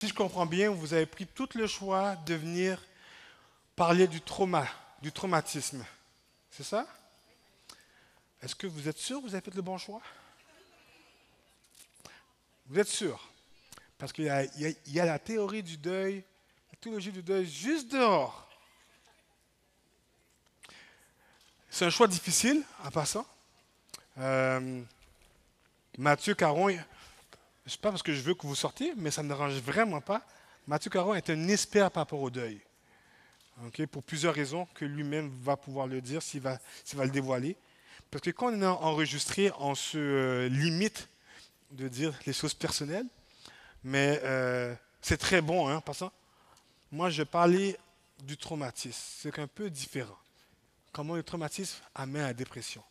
si je comprends bien, vous avez pris tout le choix de venir parler du trauma, du traumatisme. C'est ça? Est-ce que vous êtes sûr que vous avez fait le bon choix? Vous êtes sûr? Parce qu'il y a la théorie du deuil, la théologie du deuil juste dehors. C'est un choix difficile, en passant. Euh, Mathieu Caron, c'est pas parce que je veux que vous sortiez, mais ça ne me dérange vraiment pas. Mathieu Caron est un expert par rapport au deuil. Ok, pour plusieurs raisons que lui-même va pouvoir le dire s'il va le dévoiler. Parce que quand on est enregistré, on se limite de dire les choses personnelles, mais c'est très bon, hein, en passant. Moi, je parlais du traumatisme. C'est un peu différent. Comment le traumatisme amène à la dépression.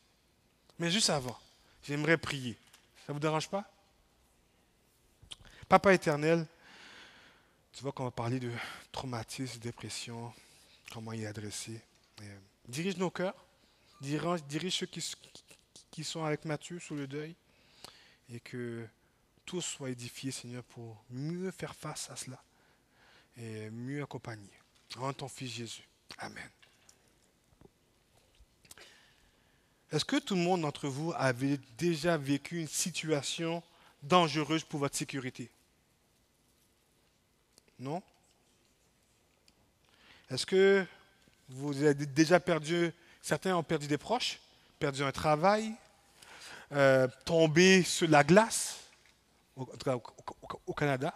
Mais juste avant, j'aimerais prier. Ça ne vous dérange pas? Papa éternel, tu vois qu'on va parler de traumatisme, dépression, comment y adresser. Dirige nos cœurs, dirige ceux qui sont avec Matthieu sous le deuil, et que tous soient édifiés, Seigneur, pour mieux faire face à cela et mieux accompagner. En ton Fils Jésus. Amen. Est-ce que tout le monde d'entre vous avait déjà vécu une situation dangereuse pour votre sécurité? Non? Est-ce que vous avez déjà perdu, certains ont perdu des proches, perdu un travail, tombé sur la glace, en tout cas au Canada,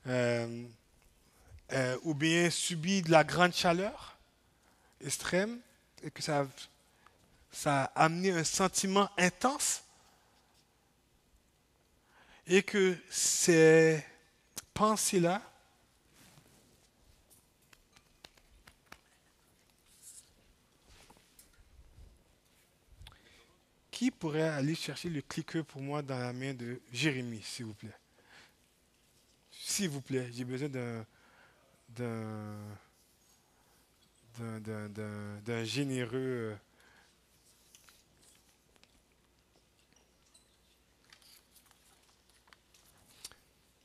euh, ou bien subi de la grande chaleur extrême et que ça a amené un sentiment intense et que ces pensées-là qui pourrait aller chercher le cliqueur pour moi dans la main de Jérémie, s'il vous plaît? S'il vous plaît, j'ai besoin d'un, d'un généreux.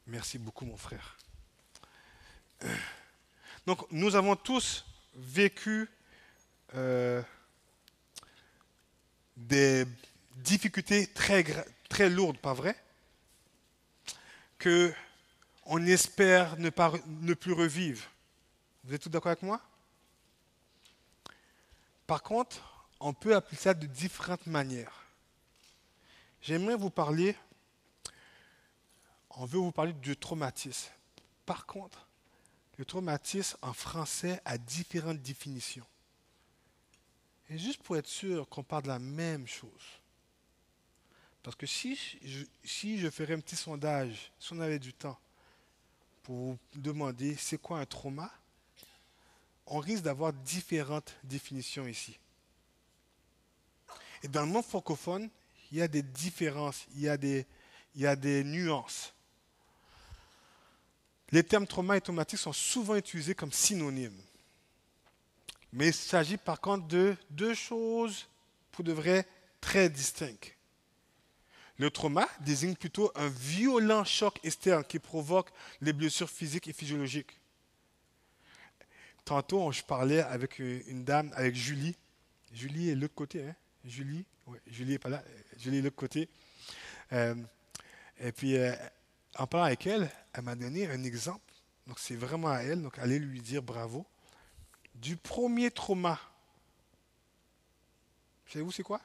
Merci beaucoup, mon frère. Donc, nous avons tous vécu euh, des difficultés très lourdes, pas vrai? Que on espère ne plus revivre. Vous êtes tous d'accord avec moi? Par contre, on peut appeler ça de différentes manières. J'aimerais vous parler, on veut vous parler du traumatisme. Par contre, le traumatisme en français a différentes définitions. Et juste pour être sûr qu'on parle de la même chose. Parce que si je ferais un petit sondage, si on avait du temps, pour vous demander c'est quoi un trauma, on risque d'avoir différentes définitions ici. Et dans le monde francophone, il y a des différences, il y a des nuances. Les termes trauma et traumatique sont souvent utilisés comme synonymes. Mais il s'agit par contre de deux choses pour de vrai très distinctes. Le trauma désigne plutôt un violent choc externe qui provoque les blessures physiques et physiologiques. Tantôt, je parlais avec une dame, avec Julie. Julie est de l'autre côté, hein? Julie, ouais, Julie est pas là. Julie est de l'autre côté. Euh, et puis, en parlant avec elle, elle m'a donné un exemple. Donc, c'est vraiment à elle. Donc, allez lui dire bravo. Du premier trauma. Savez-vous c'est quoi?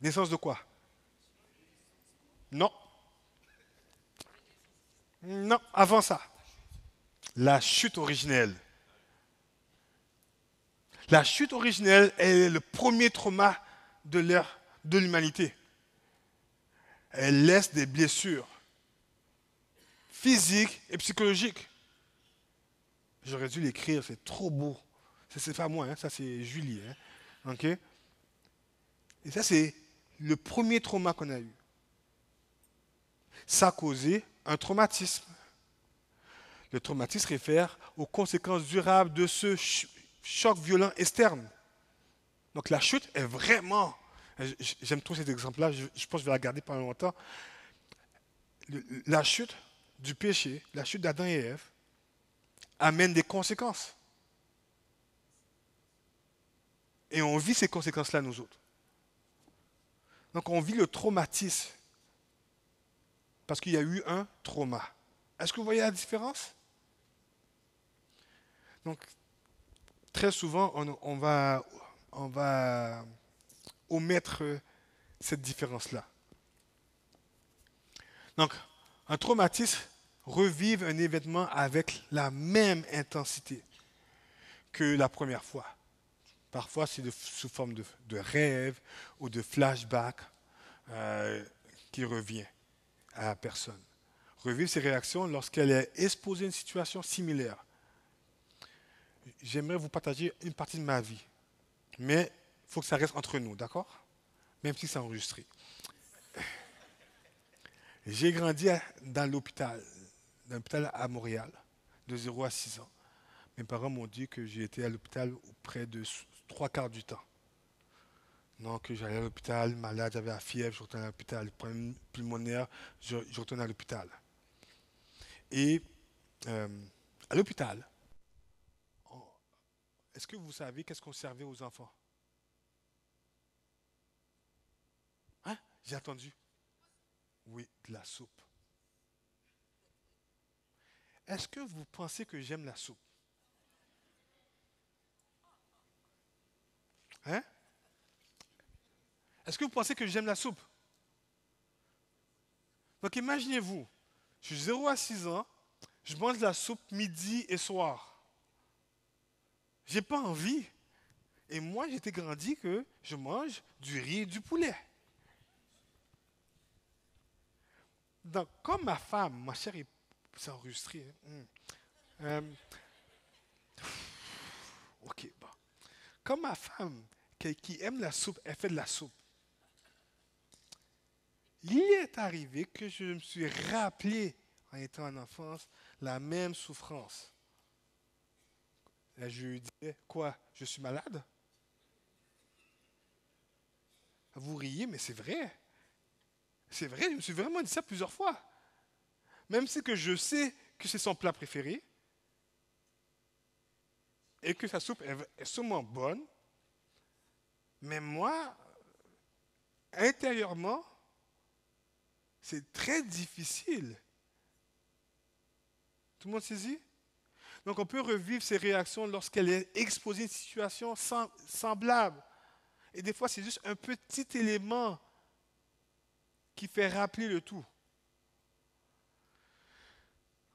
Naissance de quoi? Non. Non, avant ça. La chute originelle. La chute originelle est le premier trauma de l'ère de l'humanité. Elle laisse des blessures physiques et psychologiques. J'aurais dû l'écrire, c'est trop beau. Ça, c'est pas moi, hein, ça c'est Julie. Hein. Ok? Et ça, c'est le premier trauma qu'on a eu. Ça a causé un traumatisme. Le traumatisme réfère aux conséquences durables de ce choc violent externe. Donc la chute est vraiment J'aime trop cet exemple-là, je pense que je vais la garder pendant longtemps. La chute du péché, la chute d'Adam et Ève, amène des conséquences. Et on vit ces conséquences-là, nous autres. Donc on vit le traumatisme parce qu'il y a eu un trauma. Est-ce que vous voyez la différence? Donc, très souvent, on va omettre cette différence-là. Donc, un traumatisme revive un événement avec la même intensité que la première fois. Parfois, c'est sous forme de rêve ou de flashback qui revient à la personne. Revivre ses réactions lorsqu'elle est exposée à une situation similaire. J'aimerais vous partager une partie de ma vie, mais il faut que ça reste entre nous, d'accord? Même si c'est enregistré. J'ai grandi dans l'hôpital à Montréal, de 0 à 6 ans. Mes parents m'ont dit que j'ai été à l'hôpital près de 3 quarts du temps. Donc, j'allais à l'hôpital, malade, j'avais la fièvre, je retournais à l'hôpital, problème pulmonaire, je retournais à l'hôpital. Et à l'hôpital, est-ce que vous savez qu'est-ce qu'on servait aux enfants? Hein? J'ai attendu. Oui, de la soupe. Est-ce que vous pensez que j'aime la soupe? Hein? Est-ce que vous pensez que j'aime la soupe? Donc imaginez-vous, je suis 0 à 6 ans, je mange de la soupe midi et soir. J'ai pas envie. Et moi, j'étais grandi que je mange du riz et du poulet. Donc, comme ma femme, ma chère, c'est enregistré. Hein. Euh, ok, bon. Comme ma femme, qui aime la soupe, elle fait de la soupe. Il est arrivé que je me suis rappelé, en étant en enfance, la même souffrance. Là, je lui disais, quoi, je suis malade? Vous riez, mais c'est vrai. C'est vrai, je me suis vraiment dit ça plusieurs fois. Même si que je sais que c'est son plat préféré et que sa soupe est sûrement bonne, mais moi, intérieurement, c'est très difficile. Tout le monde saisit? Donc on peut revivre ses réactions lorsqu'elle est exposée à une situation semblable. Et des fois, c'est juste un petit élément qui fait rappeler le tout.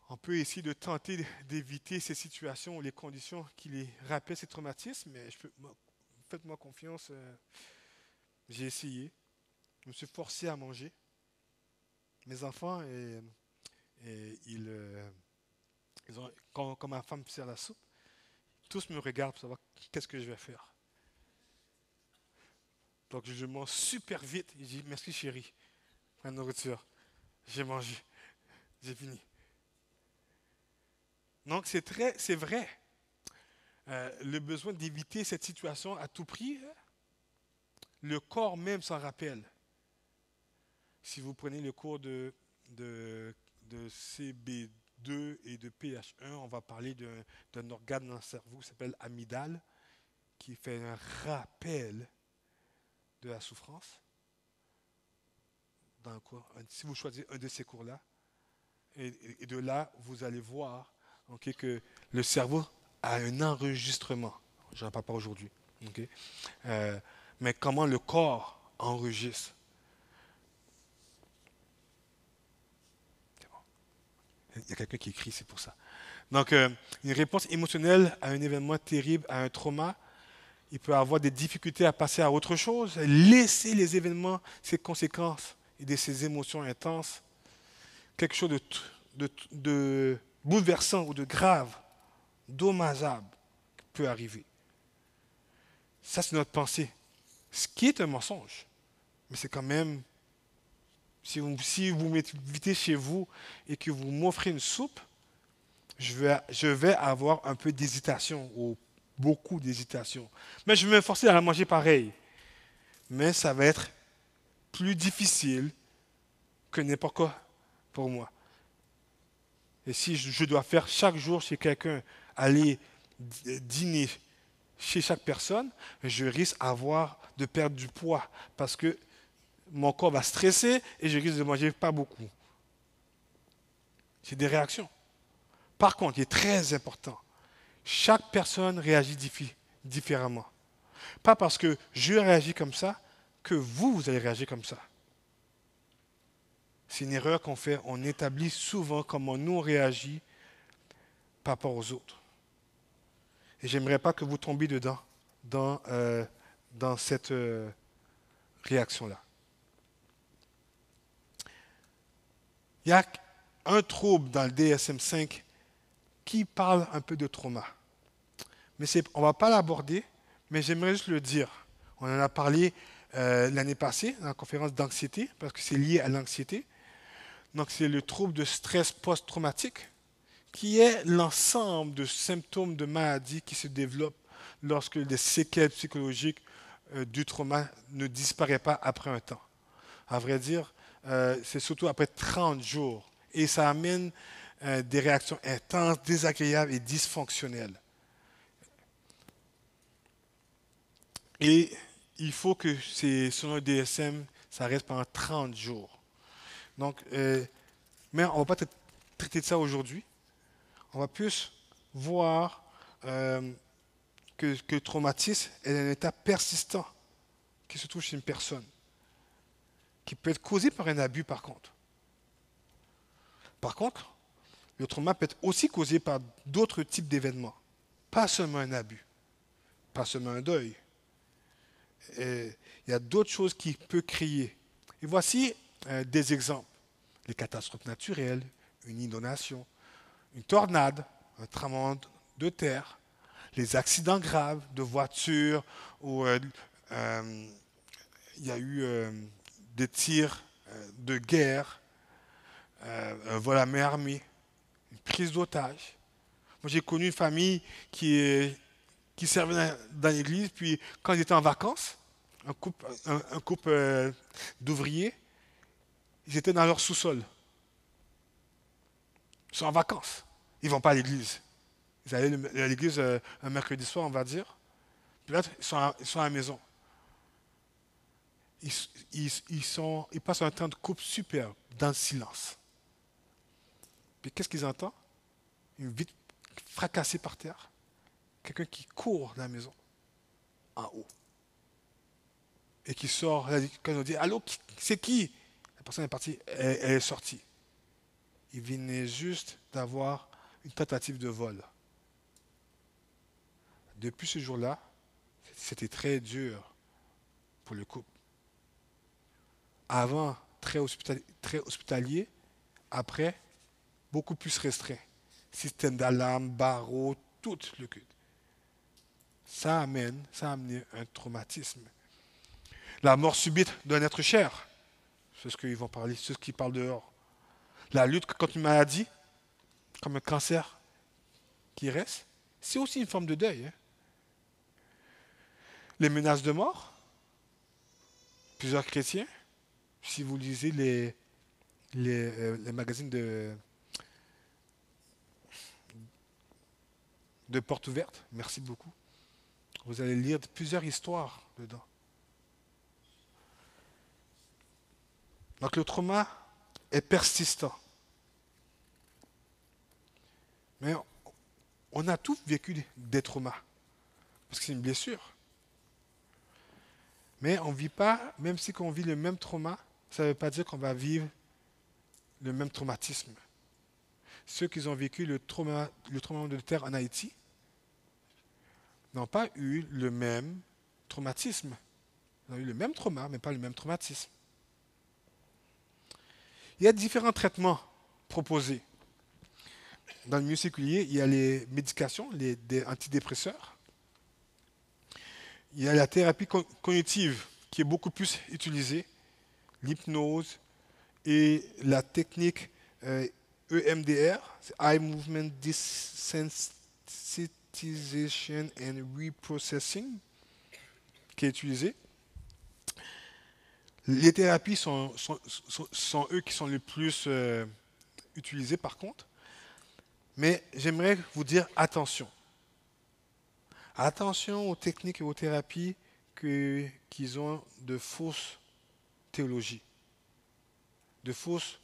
On peut essayer de tenter d'éviter ces situations ou les conditions qui les rappellent ces traumatismes, mais faites-moi confiance, j'ai essayé. Je me suis forcé à manger. Mes enfants, quand ma femme sert la soupe, tous me regardent pour savoir qu'est-ce que je vais faire. Donc je mange super vite et je dis merci chérie, pour la nourriture. J'ai mangé, j'ai fini. Donc c'est vrai. Le besoin d'éviter cette situation à tout prix, le corps même s'en rappelle. Si vous prenez le cours de CB2 et de PH1, on va parler d'un organe dans le cerveau qui s'appelle amygdale, qui fait un rappel de la souffrance. Dans si vous choisissez un de ces cours-là, et de là, vous allez voir que le cerveau a un enregistrement. Je n'en parle pas aujourd'hui. Okay? Mais comment le corps enregistre. Il y a quelqu'un qui écrit, c'est pour ça. Donc, une réponse émotionnelle à un événement terrible, à un trauma, il peut avoir des difficultés à passer à autre chose, laisser les événements, ses conséquences et ses émotions intenses, quelque chose de bouleversant ou de grave, dommageable peut arriver. Ça, c'est notre pensée. Ce qui est un mensonge. Mais c'est quand même, si vous m'invitez chez vous et que vous m'offrez une soupe, je vais avoir un peu d'hésitation ou beaucoup d'hésitation. Mais je vais me forcer à la manger pareil. mais ça va être plus difficile que n'importe quoi pour moi. Et si je dois faire chaque jour chez quelqu'un, aller dîner chez chaque personne, je risque de perdre du poids parce que mon corps va stresser et je risque de manger pas beaucoup. C'est des réactions. Par contre, il est très important, chaque personne réagit différemment. Pas parce que je réagis comme ça que vous allez réagir comme ça. C'est une erreur qu'on fait. On établit souvent comment nous on réagit par rapport aux autres. Et j'aimerais pas que vous tombiez dedans, dans cette réaction-là. Il y a un trouble dans le DSM-5 qui parle un peu de trauma. Mais on ne va pas l'aborder, mais j'aimerais juste le dire. On en a parlé l'année passée dans la conférence d'anxiété, parce que c'est lié à l'anxiété. Donc c'est le trouble de stress post-traumatique, qui est l'ensemble de symptômes de maladie qui se développent lorsque les séquelles psychologiques du trauma ne disparaissent pas après un temps. À vrai dire, c'est surtout après 30 jours. Et ça amène des réactions intenses, désagréables et dysfonctionnelles. Et il faut que selon le DSM, ça reste pendant 30 jours. Donc, mais on ne va pas traiter de ça aujourd'hui. On va plus voir que le traumatisme est un état persistant qui se trouve chez une personne, qui peut être causé par un abus par contre. Par contre, le trauma peut être aussi causé par d'autres types d'événements, pas seulement un abus, pas seulement un deuil. Et il y a d'autres choses qui peuvent créer. Et voici des exemples. Les catastrophes naturelles, une inondation, une tornade, un tremblement de terre, les accidents graves de voitures où il y a eu des tirs de guerre, un vol à main armée, une prise d'otage. Moi, j'ai connu une famille qui servait dans l'église, puis quand ils étaient en vacances, un couple d'ouvriers, ils étaient dans leur sous-sol. Ils sont en vacances. Ils ne vont pas à l'église. Ils allaient à l'église un mercredi soir, on va dire. Puis là, ils sont à la maison. Ils passent un temps de couple superbe, dans le silence. Puis qu'est-ce qu'ils entendent? Une vitre fracassée par terre. Quelqu'un qui court de la maison, en haut. Et qui sort, quand on dit allô, c'est qui? La personne est partie, elle est sortie. Il venait juste d'avoir une tentative de vol. Depuis ce jour-là, c'était très dur pour le couple. Avant, très hospitalier, après, beaucoup plus restreint. Système d'alarme, barreaux, tout le culte. Ça a amené un traumatisme. La mort subite d'un être cher, c'est ce qu'ils vont parler, c'est ce qu'ils parlent dehors. La lutte contre une maladie, comme un cancer qui reste, c'est aussi une forme de deuil. Hein. Les menaces de mort, plusieurs chrétiens, si vous lisez les magazines de portes ouvertes, merci beaucoup, vous allez lire plusieurs histoires dedans. Donc le trauma est persistant. Mais on a tous vécu des traumas, parce que c'est une blessure. Mais on ne vit pas, même si on vit le même trauma, ça ne veut pas dire qu'on va vivre le même traumatisme. Ceux qui ont vécu le tremblement de terre en Haïti n'ont pas eu le même traumatisme. Ils ont eu le même trauma, mais pas le même traumatisme. Il y a différents traitements proposés. Dans le milieu séculier, il y a les médications, des antidépresseurs. Il y a la thérapie cognitive qui est beaucoup plus utilisée, l'hypnose et la technique EMDR, c'est Eye Movement Desensitization and Reprocessing, qui est utilisée. Les thérapies sont eux qui sont les plus utilisés par contre. Mais j'aimerais vous dire attention. Attention aux techniques et aux thérapies qu'ils ont de fausses théologies. De fausses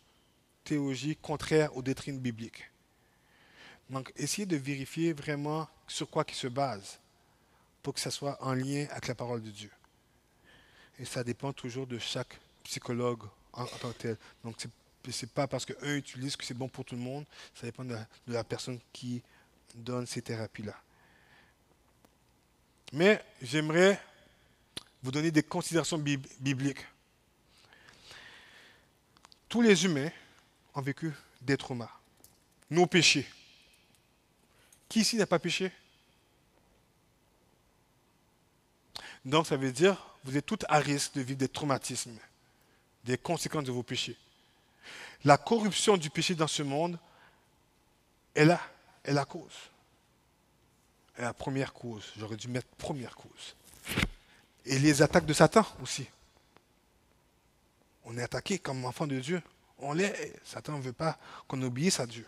théologies contraires aux doctrines bibliques. Donc, essayez de vérifier vraiment sur quoi ils se basent pour que ça soit en lien avec la parole de Dieu. Et ça dépend toujours de chaque psychologue en tant que tel. Donc, c'est pas parce qu'un utilise que c'est bon pour tout le monde. Ça dépend de la personne qui donne ces thérapies-là. Mais j'aimerais vous donner des considérations bibliques. Tous les humains ont vécu des traumas. Nos péchés. Qui ici n'a pas péché? Donc ça veut dire vous êtes tous à risque de vivre des traumatismes, des conséquences de vos péchés. La corruption du péché dans ce monde est là, est la cause. Est la première cause. J'aurais dû mettre première cause. Et les attaques de Satan aussi. On est attaqué comme enfant de Dieu. On l'est. Satan ne veut pas qu'on obéisse à Dieu.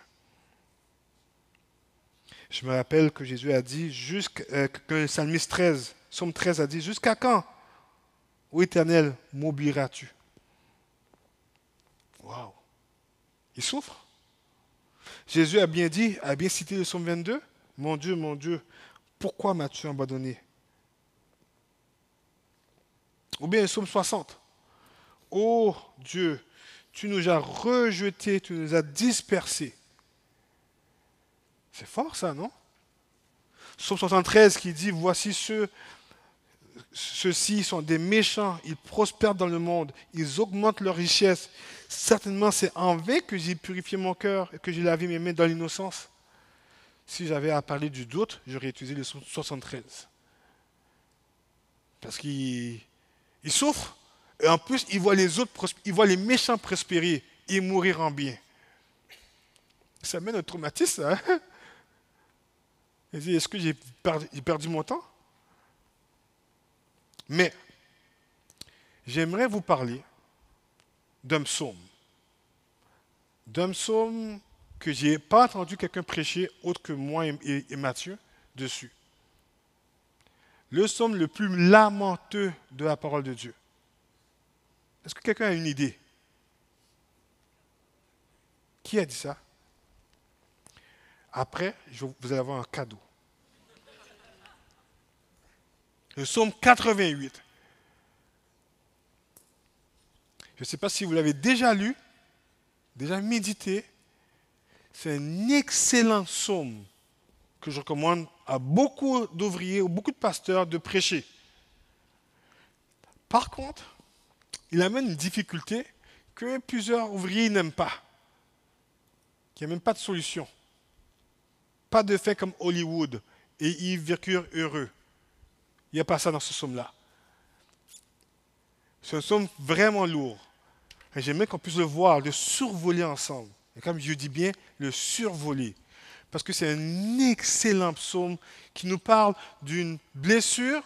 Je me rappelle que Jésus a dit, que le psalmiste 13, Psaume 13 a dit, jusqu'à quand, ô Éternel, m'oublieras-tu? Waouh! Il souffre. Jésus a bien dit, a bien cité le Psaume 22, mon Dieu, pourquoi m'as-tu abandonné? Ou bien le Psaume 60, ô Dieu, tu nous as rejetés, tu nous as dispersés. C'est fort ça, non? Psaume 73 qui dit, voici ceux-ci sont des méchants, ils prospèrent dans le monde, ils augmentent leur richesse. Certainement, c'est en vain que j'ai purifié mon cœur et que j'ai lavé mes mains dans l'innocence. Si j'avais à parler du doute, j'aurais utilisé le 73. Parce qu'il souffre, et en plus, il voit les autres, il voit les méchants prospérer et mourir en bien. Ça mène un traumatisme, ça. Hein? Il dit, est-ce que j'ai perdu mon temps? Mais j'aimerais vous parler d'un psaume. D'un psaume que je n'ai pas entendu quelqu'un prêcher autre que moi et Matthieu dessus. Le psaume le plus lamenteux de la parole de Dieu. Est-ce que quelqu'un a une idée? Qui a dit ça? Après, vous allez avoir un cadeau. Le psaume 88. Je ne sais pas si vous l'avez déjà lu, déjà médité. C'est un excellent psaume que je recommande à beaucoup d'ouvriers ou beaucoup de pasteurs de prêcher. Par contre, il amène une difficulté que plusieurs ouvriers n'aiment pas. Il n'y a même pas de solution. Pas de fait comme Hollywood et ils vécurent heureux. Il n'y a pas ça dans ce psaume-là. C'est un psaume vraiment lourd. Et j'aimerais qu'on puisse le voir, le survoler ensemble. Et comme je dis bien, le survoler. Parce que c'est un excellent psaume qui nous parle d'une blessure,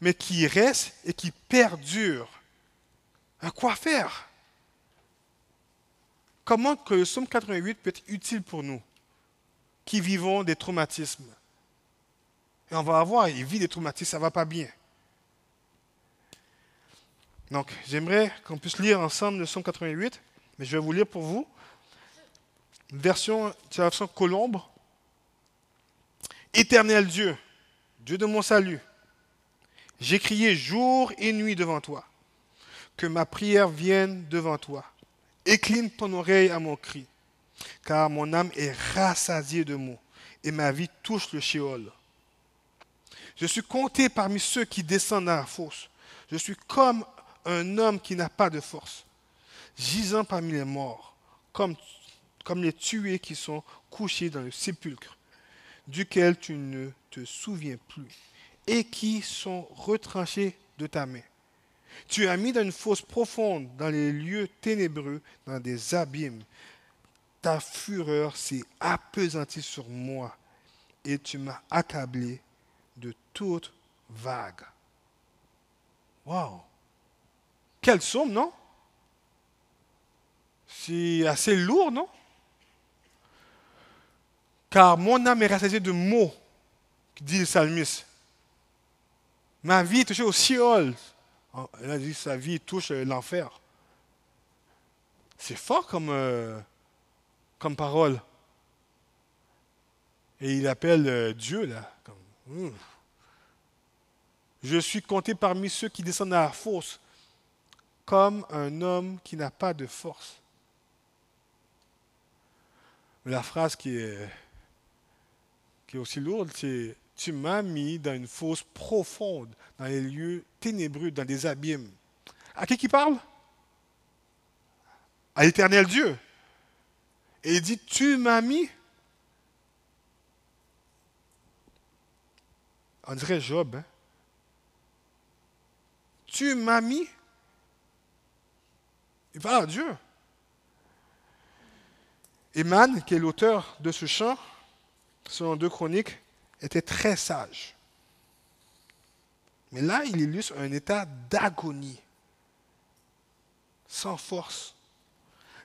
mais qui reste et qui perdure. À quoi faire? Comment que le psaume 88 peut être utile pour nous, qui vivons des traumatismes? Et on va avoir, il vit des traumatismes, ça ne va pas bien. Donc, j'aimerais qu'on puisse lire ensemble le psaume 88, mais je vais vous lire pour vous. C'est la version Colombe. Éternel Dieu, Dieu de mon salut, j'ai crié jour et nuit devant toi. Que ma prière vienne devant toi. Incline ton oreille à mon cri, car mon âme est rassasiée de maux et ma vie touche le shéol. Je suis compté parmi ceux qui descendent à la fosse. Je suis comme un homme qui n'a pas de force, gisant parmi les morts, comme les tués qui sont couchés dans le sépulcre, duquel tu ne te souviens plus, et qui sont retranchés de ta main. Tu as mis dans une fosse profonde, dans les lieux ténébreux, dans des abîmes. Ta fureur s'est appesantie sur moi, et tu m'as accablé de toute vague. Wow! Quel psaume, non? C'est assez lourd, non? Car mon âme est rassasiée de mots, dit le psalmiste. Ma vie est touchée au Sheol. Là, il dit sa vie touche l'enfer. C'est fort comme parole. Et il appelle Dieu, là. Je suis compté parmi ceux qui descendent à la fosse, comme un homme qui n'a pas de force. La phrase qui est aussi lourde, c'est tu m'as mis dans une fosse profonde, dans les lieux ténébreux, dans des abîmes. À qui parle? À l'Éternel Dieu. Et il dit tu m'as mis. On dirait Job. Hein? Tu m'as mis. Il parle à Dieu. Éman, qui est l'auteur de ce chant, selon 2 Chroniques, était très sage. Mais là, il illustre un état d'agonie, sans force,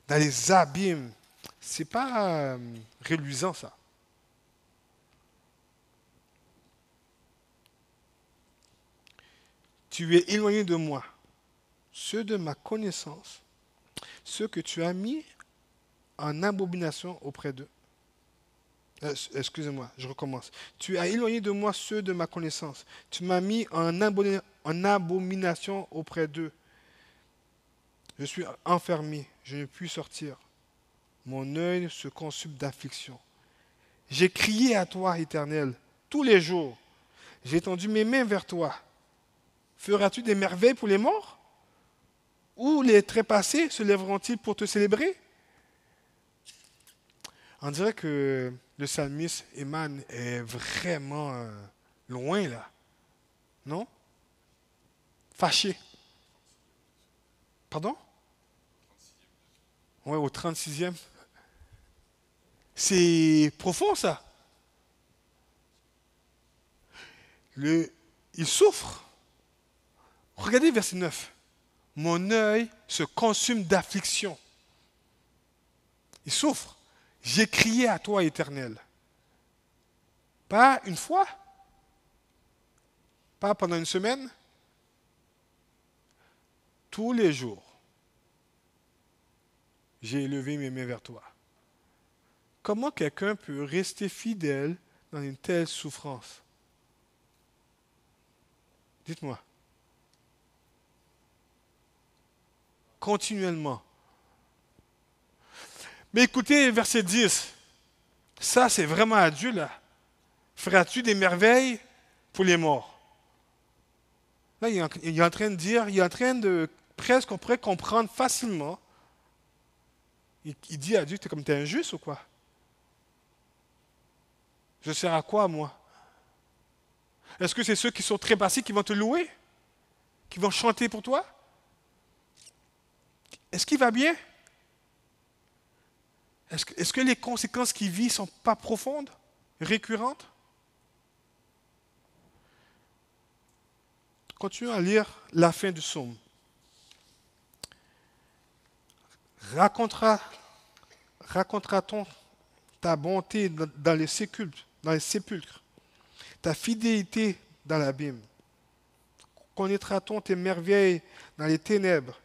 dans les abîmes. C'est pas réluisant, ça. Tu es éloigné de moi, ceux de ma connaissance, ceux que tu as mis en abomination auprès d'eux. Excusez-moi, je recommence. Tu as éloigné de moi ceux de ma connaissance. Tu m'as mis en abomination auprès d'eux. Je suis enfermé, je ne puis sortir. Mon œil se consume d'affliction. J'ai crié à toi, Éternel, tous les jours. J'ai tendu mes mains vers toi. Feras-tu des merveilles pour les morts? Ou les trépassés se lèveront-ils pour te célébrer? On dirait que le psalmiste Éman est vraiment loin là. Non? Fâché. Pardon? Oui, au 36e. C'est profond ça. Il souffre. Regardez verset 9. Mon œil se consume d'affliction. Il souffre. J'ai crié à toi, Éternel. Pas une fois, pas pendant une semaine, tous les jours. J'ai élevé mes mains vers toi. Comment quelqu'un peut rester fidèle dans une telle souffrance? Dites-moi. Continuellement. Mais écoutez, verset 10. Ça, c'est vraiment à Dieu, là. Feras-tu des merveilles pour les morts? Là, il est en train de dire, il est en train de, presque, on pourrait comprendre facilement. Il dit à Dieu, t'es injuste ou quoi? Je sers à quoi, moi? Est-ce que c'est ceux qui sont trépassés qui vont te louer? Qui vont chanter pour toi? Est-ce qu'il va bien? Est-ce que les conséquences qu'il vit ne sont pas profondes, récurrentes? Continuons à lire la fin du psaume. Racontera-t-on ta bonté dans les sépulcres, ta fidélité dans l'abîme? Connaîtra-t-on tes merveilles dans les ténèbres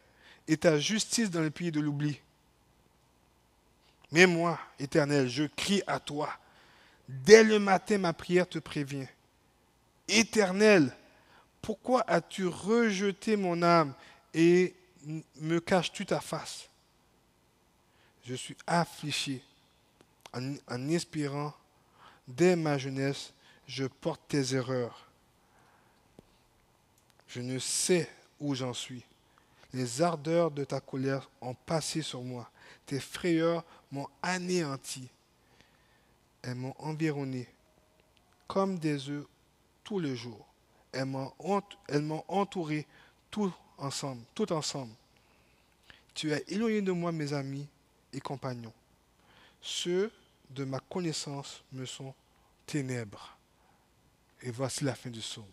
et ta justice dans le pays de l'oubli? Mais moi, Éternel, je crie à toi. Dès le matin, ma prière te prévient. Éternel, pourquoi as-tu rejeté mon âme et me caches-tu ta face? Je suis affligé en espérant. Dès ma jeunesse, je porte tes erreurs. Je ne sais où j'en suis. Les ardeurs de ta colère ont passé sur moi. Tes frayeurs m'ont anéanti. Elles m'ont environné comme des œufs tout le jour. Elles m'ont entouré tout ensemble. Tu as éloigné de moi mes amis et compagnons. Ceux de ma connaissance me sont ténèbres. Et voici la fin du psaume.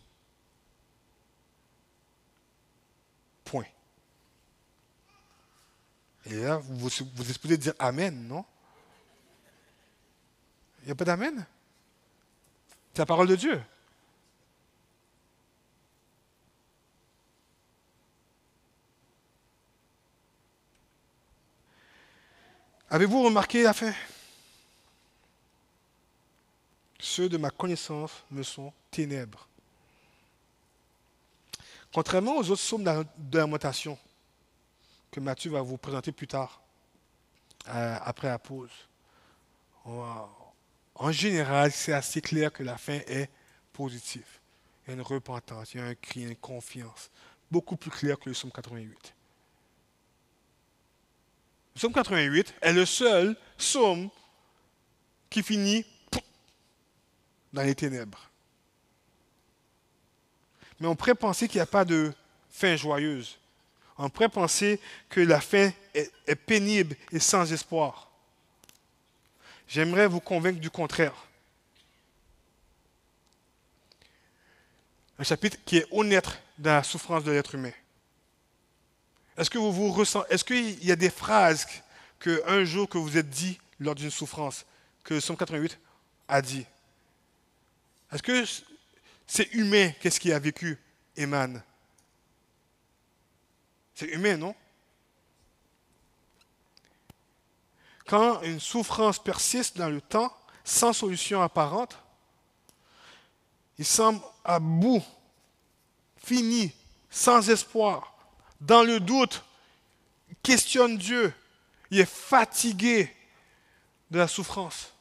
Point. Et là, vous êtes supposé dire Amen, non? Il n'y a pas d'Amen? C'est la parole de Dieu. Avez-vous remarqué la fin? Ceux de ma connaissance me sont ténèbres. Contrairement aux autres psaumes de lamentation que Matthieu va vous présenter plus tard, après la pause, en général, c'est assez clair que la fin est positive. Il y a une repentance, il y a un cri, une confiance. Beaucoup plus clair que le psaume 88. Le psaume 88 est le seul psaume qui finit dans les ténèbres. Mais on pourrait penser qu'il n'y a pas de fin joyeuse. On pourrait penser que la fin est pénible et sans espoir. J'aimerais vous convaincre du contraire. Un chapitre qui est honnête dans la souffrance de l'être humain. Est-ce que vous ressentez, est-ce qu'il y a des phrases qu'un jour que vous êtes dit lors d'une souffrance, que le psaume 88 a dit? Est-ce que c'est humain, qu'est-ce qu'il a vécu, Eman? C'est humain, non? Quand une souffrance persiste dans le temps, sans solution apparente, il semble à bout, fini, sans espoir, dans le doute, il questionne Dieu, il est fatigué de la souffrance.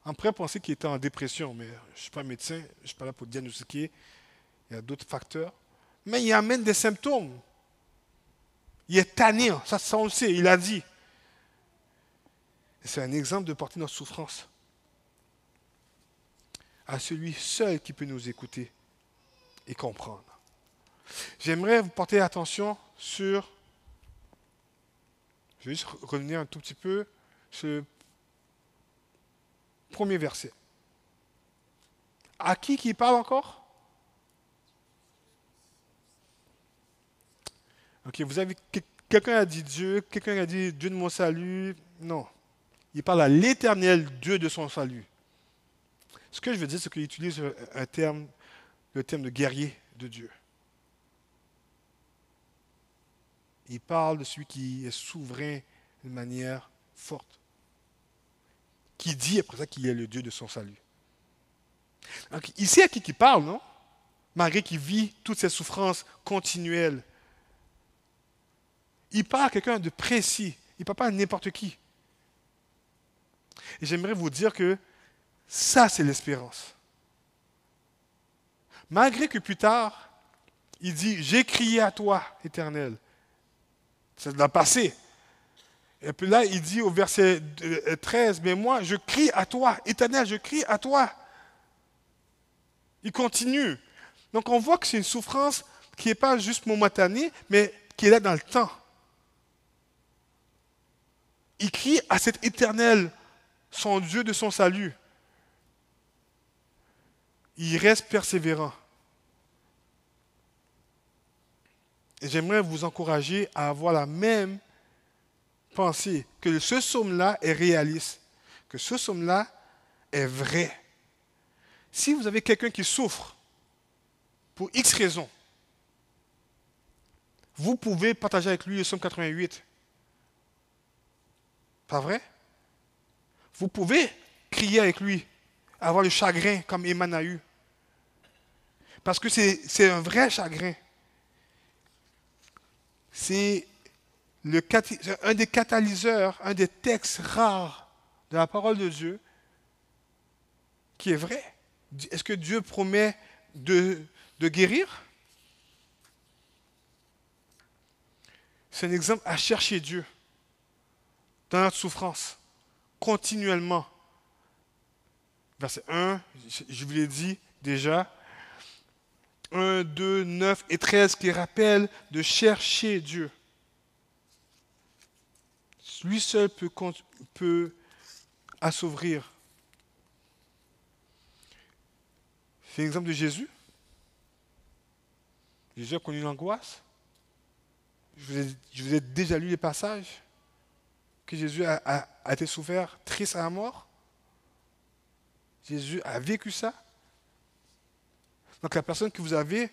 On pourrait penser qu'il était en dépression, mais je ne suis pas médecin, je ne suis pas là pour diagnostiquer, il y a d'autres facteurs. Mais il amène des symptômes. Il est tanné, ça on le sait, il a dit. C'est un exemple de porter notre souffrance à celui seul qui peut nous écouter et comprendre. J'aimerais vous porter attention sur, je vais juste revenir un tout petit peu sur le premier verset. À qui parle encore? Ok, vous avez quelqu'un a dit Dieu, quelqu'un a dit Dieu de mon salut. Non. Il parle à l'Éternel Dieu de son salut. Ce que je veux dire, c'est qu'il utilise le terme de guerrier de Dieu. Il parle de celui qui est souverain d'une manière forte. Qui dit après ça qu'il est le Dieu de son salut. Donc, il sait à qui il parle, non? Malgré qu'il vit toutes ces souffrances continuelles. Il parle à quelqu'un de précis. Il ne parle pas à n'importe qui. Et j'aimerais vous dire que ça, c'est l'espérance. Malgré que plus tard, il dit, j'ai crié à toi, Éternel. C'est dans le passé. Et puis là, il dit au verset 13, mais moi, je crie à toi, Éternel, je crie à toi. Il continue. Donc on voit que c'est une souffrance qui n'est pas juste momentanée, mais qui est là dans le temps. Il crie à cet Éternel, son Dieu de son salut. Il reste persévérant. Et j'aimerais vous encourager à avoir la même pensée, que ce psaume-là est réaliste, que ce psaume-là est vrai. Si vous avez quelqu'un qui souffre pour X raisons, vous pouvez partager avec lui le psaume 88. Pas vrai? Vous pouvez crier avec lui, avoir le chagrin comme Eman a eu. Parce que c'est un vrai chagrin. C'est un des catalyseurs, un des textes rares de la parole de Dieu qui est vrai. Est-ce que Dieu promet de guérir? C'est un exemple à chercher Dieu dans notre souffrance, continuellement. Verset 1, je vous l'ai dit déjà, 1, 2, 9 et 13 qui rappellent de chercher Dieu. Lui seul peut assouvir. C'est l'exemple de Jésus. Jésus a connu l'angoisse. Je vous ai déjà lu les passages. que Jésus a été souffert, triste à la mort? Jésus a vécu ça? Donc la personne que vous avez,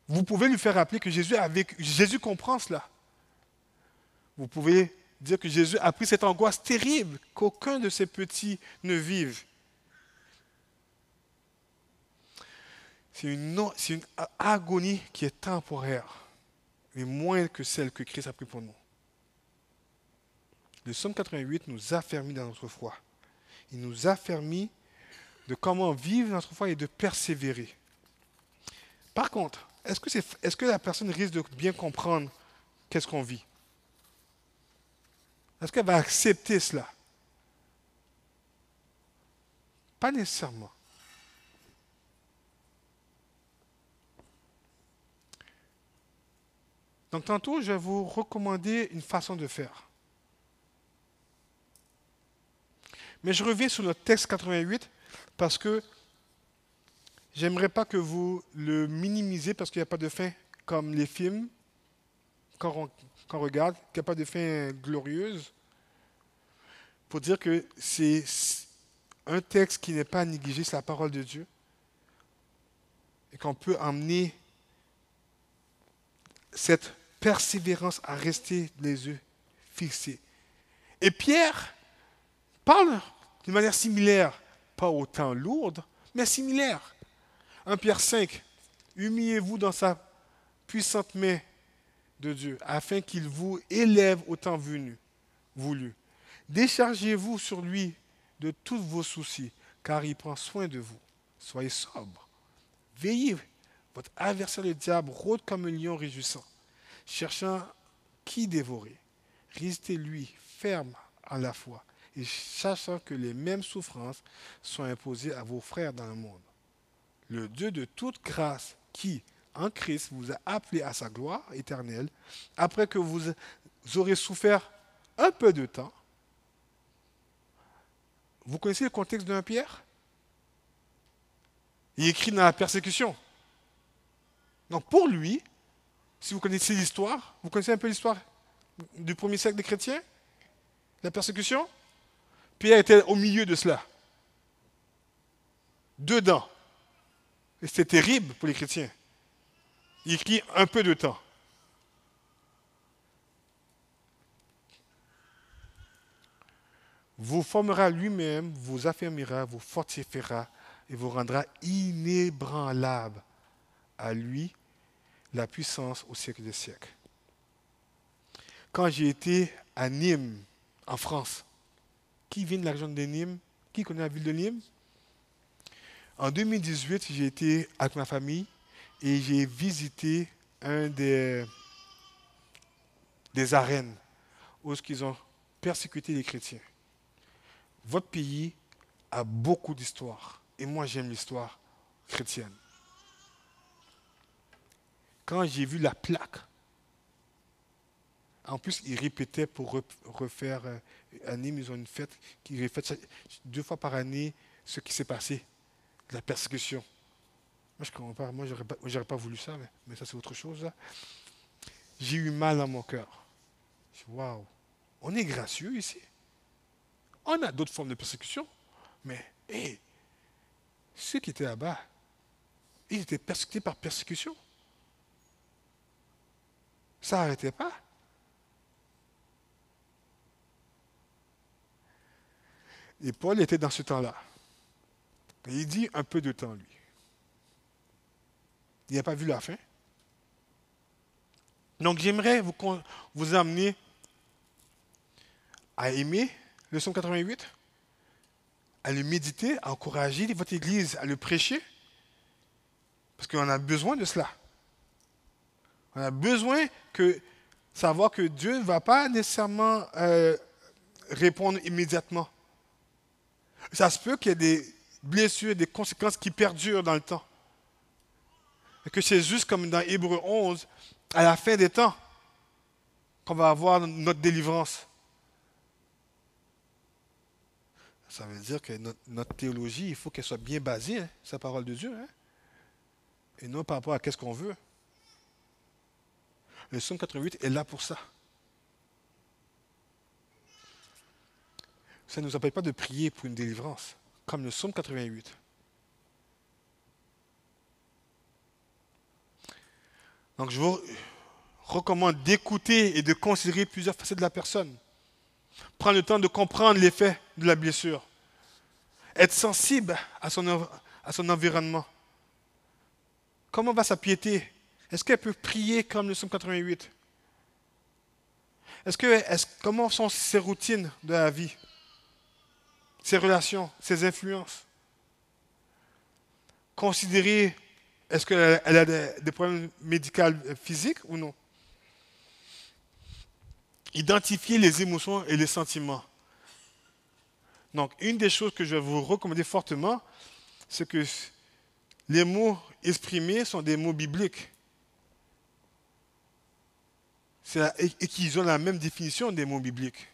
vous pouvez lui faire rappeler que Jésus a vécu, Jésus comprend cela. Vous pouvez dire que Jésus a pris cette angoisse terrible qu'aucun de ses petits ne vive. C'est une agonie qui est temporaire, mais moins que celle que Christ a pris pour nous. Le psaume 88 nous affermit dans notre foi. Il nous affermit de comment vivre notre foi et de persévérer. Par contre, est-ce que la personne risque de bien comprendre qu'est-ce qu'on vit? Est-ce qu'elle va accepter cela? Pas nécessairement. Donc tantôt, je vais vous recommander une façon de faire. Mais je reviens sur notre texte 88 parce que j'aimerais pas que vous le minimisez parce qu'il n'y a pas de fin comme les films qu'on regarde, qu'il n'y a pas de fin glorieuse. Pour dire que c'est un texte qui n'est pas à négliger, c'est la parole de Dieu. Et qu'on peut emmener cette persévérance à rester les yeux fixés. Et Pierre parle d'une manière similaire, pas autant lourde, mais similaire. 1 Pierre 5, humiliez-vous dans sa puissante main de Dieu, afin qu'il vous élève au temps voulu. Déchargez-vous sur lui de tous vos soucis, car il prend soin de vous. Soyez sobre. Veillez. Votre adversaire le diable rôde comme un lion rugissant, cherchant qui dévorer. Restez lui ferme en la foi, et sachant que les mêmes souffrances sont imposées à vos frères dans le monde. Le Dieu de toute grâce qui, en Christ, vous a appelé à sa gloire éternelle, après que vous aurez souffert un peu de temps. Vous connaissez le contexte d'un Pierre? Il écrit dans la persécution. Donc pour lui, si vous connaissez l'histoire, vous connaissez un peu l'histoire du premier siècle des chrétiens, la persécution, Pierre était au milieu de cela. Dedans. Et c'était terrible pour les chrétiens. Il écrit un peu de temps. Vous formera lui-même, vous affermira, vous fortifiera et vous rendra inébranlable. À lui, la puissance au siècle des siècles. Quand j'ai été à Nîmes, en France, qui vient de la région de Nîmes? Qui connaît la ville de Nîmes? En 2018, j'ai été avec ma famille et j'ai visité un des arènes où ils ont persécuté les chrétiens. Votre pays a beaucoup d'histoire et moi j'aime l'histoire chrétienne. Quand j'ai vu la plaque, en plus ils répétaient pour refaire à Nîmes, ils ont une fête qui répète 2 fois par année ce qui s'est passé, la persécution. Moi je ne comprends pas, moi j'aurais pas voulu ça, mais ça c'est autre chose. Là. J'ai eu mal dans mon cœur. Je dis, waouh, on est gracieux ici. On a d'autres formes de persécution, mais ceux qui étaient là-bas, ils étaient persécutés par persécution. Ça n'arrêtait pas. Et Paul était dans ce temps-là. Et il dit un peu de temps, lui. Il n'a pas vu la fin. Donc j'aimerais vous amener à aimer le psaume 88, à le méditer, à encourager votre Église à le prêcher, parce qu'on a besoin de cela. On a besoin de savoir que Dieu ne va pas nécessairement répondre immédiatement. Ça se peut qu'il y ait des blessures, des conséquences qui perdurent dans le temps. Et que c'est juste comme dans Hébreux 11, à la fin des temps, qu'on va avoir notre délivrance. Ça veut dire que notre théologie, il faut qu'elle soit bien basée, sur la parole de Dieu, et non par rapport à qu'est-ce qu'on veut. Le psaume 88 est là pour ça. ça ne nous empêche pas de prier pour une délivrance, comme le psaume 88. Donc je vous recommande d'écouter et de considérer plusieurs facettes de la personne. Prendre le temps de comprendre l'effet de la blessure. Être sensible à son environnement. Comment va sa piété? Est-ce qu'elle peut prier comme le psaume 88? Comment sont ses routines de la vie? Ses relations, ses influences? Considérer, est-ce qu'elle a des problèmes médicaux physiques ou non? Identifier les émotions et les sentiments. Donc, une des choses que je vais vous recommander fortement, c'est que les mots exprimés sont des mots bibliques. Et qu'ils ont la même définition des mots bibliques.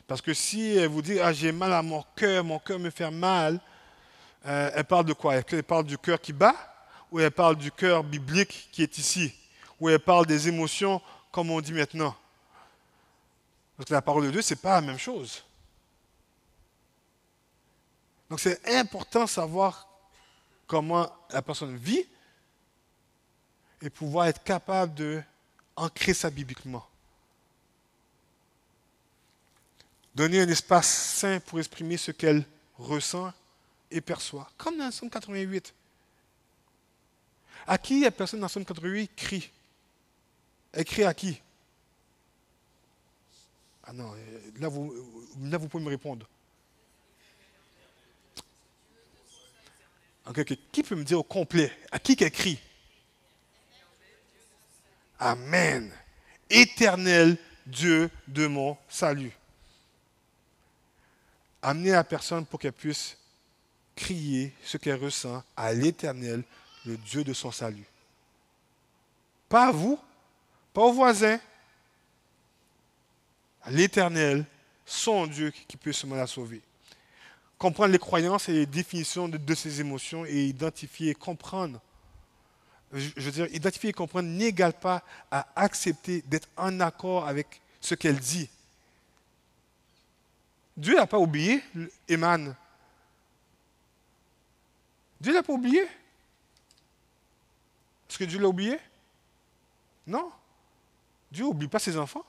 Parce que si elle vous dit « Ah, j'ai mal à mon cœur me fait mal », elle parle de quoi? Elle parle du cœur qui bat? Ou elle parle du cœur biblique qui est ici? Ou elle parle des émotions comme on dit maintenant? Parce que la parole de Dieu, ce n'est pas la même chose. Donc c'est important de savoir comment la personne vit et pouvoir être capable d'ancrer ça bibliquement. Donner un espace sain pour exprimer ce qu'elle ressent et perçoit. Comme dans le psaume 88. À qui la personne dans le psaume 88 crie? Elle crie à qui? Ah non, là vous pouvez me répondre. Ok. Qui peut me dire au complet? À qui qu'elle crie? Amen. Éternel Dieu de mon salut. Amener la personne pour qu'elle puisse crier ce qu'elle ressent à l'Éternel, le Dieu de son salut. Pas à vous, pas aux voisins. À l'Éternel, son Dieu qui peut seulement la sauver. Comprendre les croyances et les définitions de ses émotions et identifier et comprendre. Je veux dire, identifier et comprendre n'égale pas à accepter d'être en accord avec ce qu'elle dit. Dieu n'a pas oublié Eman. Dieu n'a pas oublié. Est-ce que Dieu l'a oublié? Non. Dieu n'oublie pas ses enfants.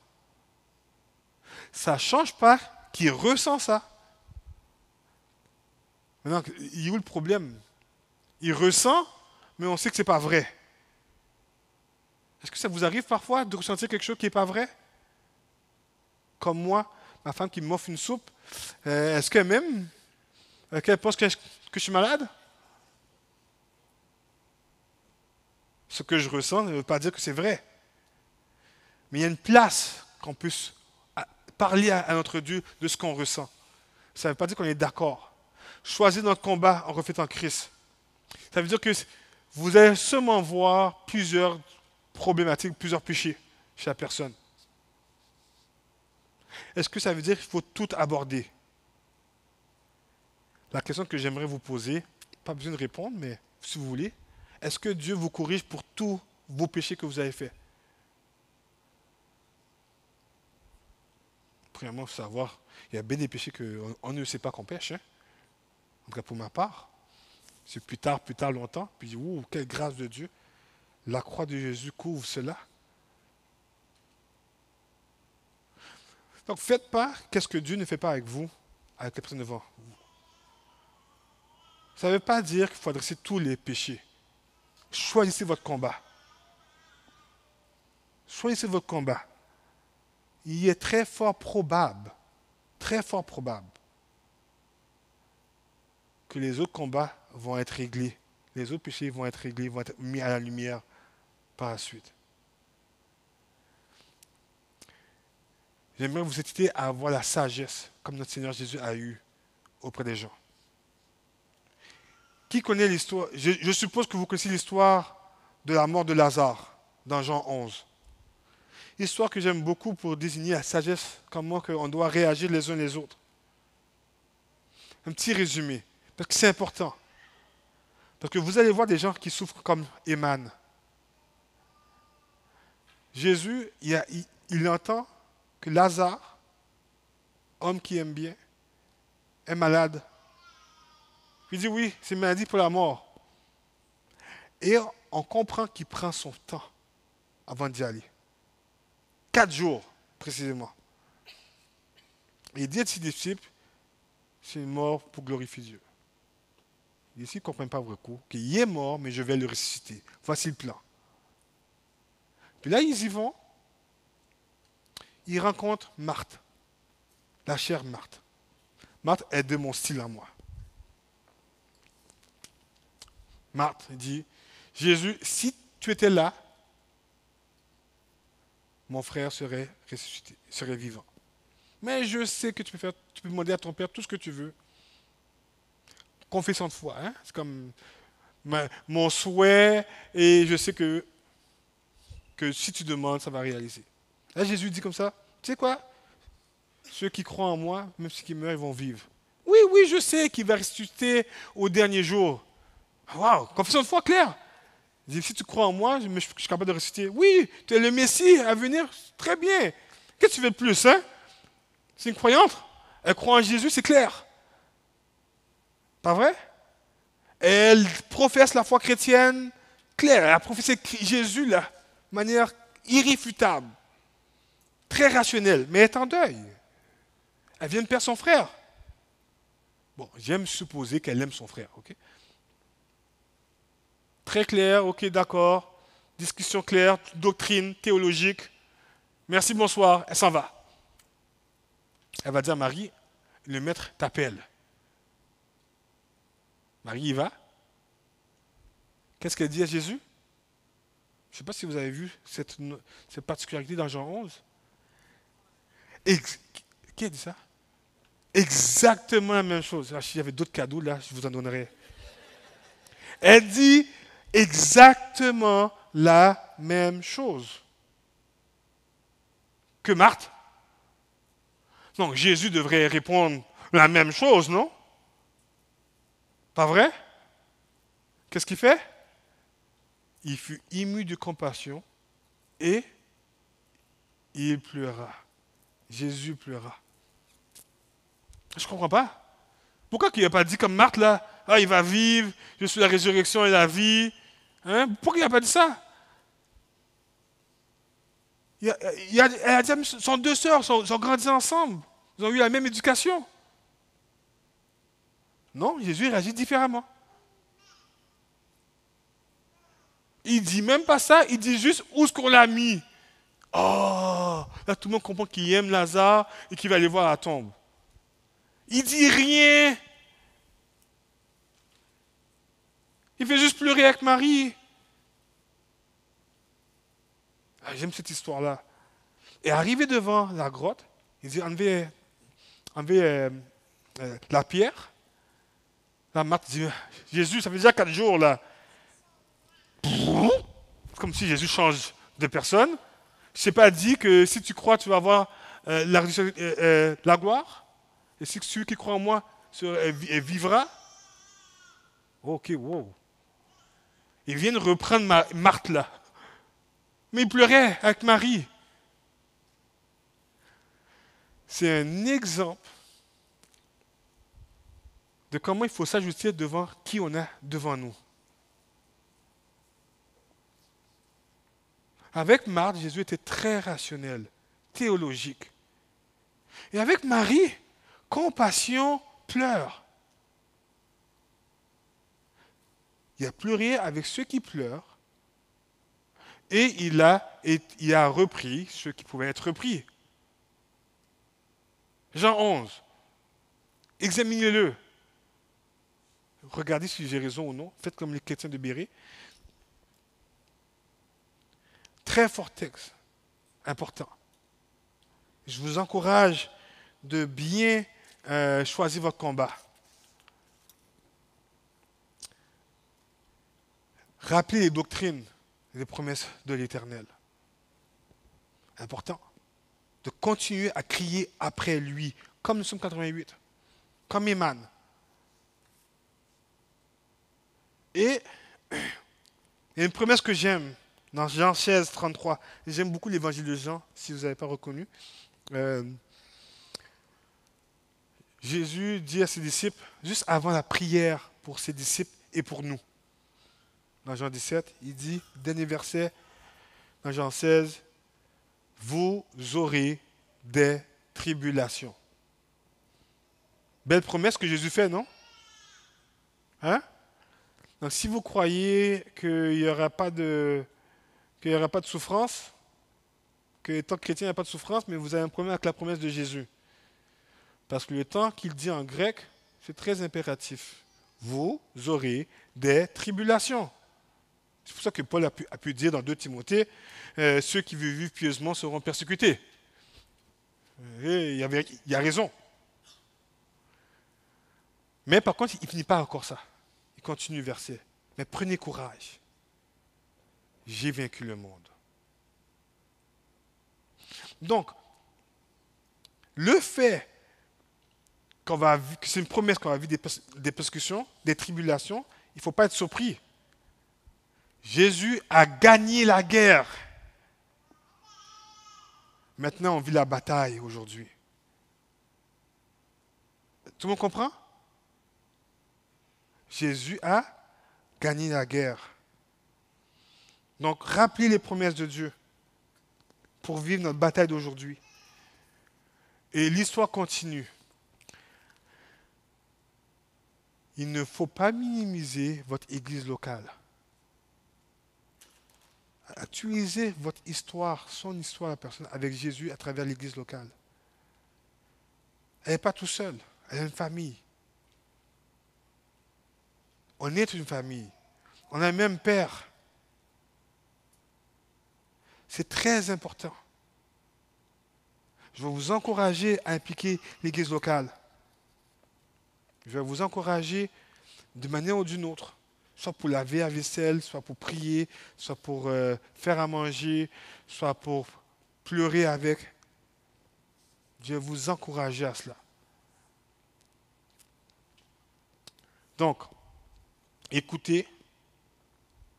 Ça ne change pas qu'il ressent ça. Maintenant, il y a où le problème? Il ressent, mais on sait que ce n'est pas vrai. Est-ce que ça vous arrive parfois de ressentir quelque chose qui n'est pas vrai? Comme moi, ma femme qui m'offre une soupe, est-ce qu'elle m'aime? Est-ce qu'elle pense que je suis malade? Ce que je ressens ne veut pas dire que c'est vrai. Mais il y a une place qu'on puisse parler à notre Dieu de ce qu'on ressent. Ça ne veut pas dire qu'on est d'accord. Choisir notre combat en reflétant Christ. Ça veut dire que vous allez seulement voir plusieurs problématiques, plusieurs péchés chez la personne. Est-ce que ça veut dire qu'il faut tout aborder? La question que j'aimerais vous poser, pas besoin de répondre, mais si vous voulez, est-ce que Dieu vous corrige pour tous vos péchés que vous avez faits? Premièrement, il faut savoir, il y a bien des péchés qu'on ne sait pas qu'on pêche. Hein? En tout cas, pour ma part, c'est plus tard, longtemps. Puis, quelle grâce de Dieu. La croix de Jésus couvre cela. Donc, faites pas qu'est-ce que Dieu ne fait pas avec vous, avec les personnes devant vous. Ça ne veut pas dire qu'il faut adresser tous les péchés. Choisissez votre combat. Choisissez votre combat. Il est très fort probable que les autres combats vont être réglés. Les autres péchés vont être réglés, vont être mis à la lumière par la suite. J'aimerais vous inciter à avoir la sagesse, comme notre Seigneur Jésus a eu auprès des gens. Qui connaît l'histoire? Je suppose que vous connaissez l'histoire de la mort de Lazare, dans Jean 11. Histoire que j'aime beaucoup pour désigner la sagesse, comment on doit réagir les uns les autres. Un petit résumé, parce que c'est important. Parce que vous allez voir des gens qui souffrent comme Eman. Jésus, il entend que Lazare homme qui aime bien, est malade. Il dit oui, c'est une maladie pour la mort. Et on comprend qu'il prend son temps avant d'y aller. 4 jours, précisément. Et il dit à ses disciples, c'est une mort pour glorifier Dieu. Ici, ils ne comprennent pas vrai coup, qu'il est mort, mais je vais le ressusciter. Voici le plan. Puis là, ils y vont. Ils rencontrent Marthe, la chère Marthe. Marthe est de mon style à moi. Marthe dit, Jésus, si tu étais là, mon frère serait ressuscité, serait vivant. Mais je sais que tu peux demander à ton père tout ce que tu veux. Confession de foi, hein? C'est comme mon souhait, et je sais que si tu demandes, ça va réaliser. Là, Jésus dit comme ça, tu sais quoi? Ceux qui croient en moi, même ceux qui meurent, ils vont vivre. Oui, oui, je sais qu'il va ressusciter au dernier jour. Waouh, confession de foi claire. Il dit, si tu crois en moi, je suis capable de ressusciter. Oui, tu es le Messie à venir, très bien. Qu'est-ce que tu veux de plus, hein? C'est une croyante. Elle croit en Jésus, c'est clair. Pas vrai? Elle professe la foi chrétienne claire. Elle a professé Jésus là, de manière irréfutable, très rationnelle, mais elle est en deuil. Elle vient de perdre son frère. Bon, j'aime supposer qu'elle aime son frère, ok? Très clair, ok, d'accord. Discussion claire, doctrine théologique. Merci, bonsoir. Elle s'en va. Elle va dire à Marie, le maître t'appelle. Marie y va. Qu'est-ce qu'elle dit à Jésus? Je ne sais pas si vous avez vu cette particularité dans Jean 11. Qui a dit ça? Exactement la même chose. Ah, s'il y avait d'autres cadeaux, là, je vous en donnerais. Elle dit exactement la même chose que Marthe. Donc Jésus devrait répondre la même chose, non? Pas vrai? Qu'est-ce qu'il fait? Il fut ému de compassion et il pleura. Jésus pleura. Je ne comprends pas. Pourquoi il n'a pas dit comme Marthe là, ah, il va vivre, je suis la résurrection et la vie. Hein? Pourquoi il n'a pas dit ça? Elle a dit, sont deux sœurs, sont grandi ensemble. Ils ont eu la même éducation. Non, Jésus réagit différemment. Il dit même pas ça, il dit juste où est-ce qu'on l'a mis. Oh, là tout le monde comprend qu'il aime Lazare et qu'il va aller voir la tombe. Il dit rien. Il fait juste pleurer avec Marie. Ah, j'aime cette histoire-là. Et arrivé devant la grotte, il dit enlevez la pierre. La Marthe dit Jésus, ça fait déjà 4 jours là. C'est comme si Jésus change de personne. Je ne sais pas dit que si tu crois, tu vas avoir la gloire. Et si celui qui croit en moi vivra. Ok, wow. Ils viennent reprendre Marthe là. Mais il pleurait avec Marie. C'est un exemple de comment il faut s'ajuster devant qui on a devant nous. Avec Marthe, Jésus était très rationnel, théologique. Et avec Marie, compassion, pleure. Il a pleuré avec ceux qui pleurent et il a repris ceux qui pouvaient être repris. Jean 11. Examinez-le. Regardez si j'ai raison ou non. Faites comme les chrétiens de Béret. Très fort texte. Important. Je vous encourage de bien choisir votre combat. Rappelez les doctrines et les promesses de l'Éternel. Important. De continuer à crier après lui, comme nous sommes 88, comme Eman. Et il y a une promesse que j'aime dans Jean 16, 33. J'aime beaucoup l'évangile de Jean, si vous n'avez pas reconnu. Jésus dit à ses disciples, juste avant la prière pour ses disciples et pour nous. Dans Jean 17, il dit, dernier verset, dans Jean 16, vous aurez des tribulations. Belle promesse que Jésus fait, non? Hein? Donc si vous croyez qu'il n'y aura pas de, qu'il y aura pas de souffrance, que tant que chrétien, il n'y a pas de souffrance, mais vous avez un problème avec la promesse de Jésus. Parce que le temps qu'il dit en grec, c'est très impératif. Vous aurez des tribulations. C'est pour ça que Paul a pu dire dans 2 Timothée, ceux qui vivent pieusement seront persécutés. Et il a raison. Mais par contre, il ne finit pas encore ça. Il continue le verset. Mais prenez courage. J'ai vaincu le monde. Donc, le fait que c'est une promesse qu'on va vivre des persécutions, des tribulations, il ne faut pas être surpris. Jésus a gagné la guerre. Maintenant, on vit la bataille aujourd'hui. Tout le monde comprend? Jésus a gagné la guerre. Donc, rappelez les promesses de Dieu pour vivre notre bataille d'aujourd'hui. Et l'histoire continue. Il ne faut pas minimiser votre église locale. Actualisez votre histoire, son histoire, la personne, avec Jésus à travers l'église locale. Elle n'est pas tout seule, elle a une famille. On est une famille. On a un même père. C'est très important. Je vais vous encourager à impliquer l'église locale. Je vais vous encourager de manière ou d'une autre, soit pour laver la vaisselle, soit pour prier, soit pour faire à manger, soit pour pleurer avec. Je vais vous encourager à cela. Donc, écoutez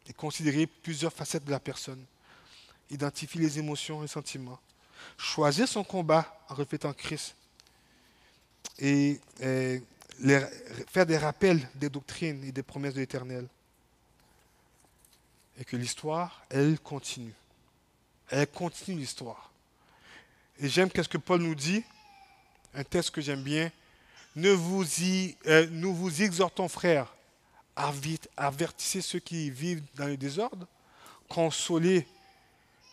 et considérez plusieurs facettes de la personne. Identifiez les émotions et les sentiments. Choisir son combat en reflétant Christ. Et faire des rappels des doctrines et des promesses de l'Éternel. Et que l'histoire, elle continue. Elle continue l'histoire. Et j'aime qu'est-ce que Paul nous dit, un texte que j'aime bien. Nous vous exhortons, frères, avertissez ceux qui vivent dans le désordre, consolez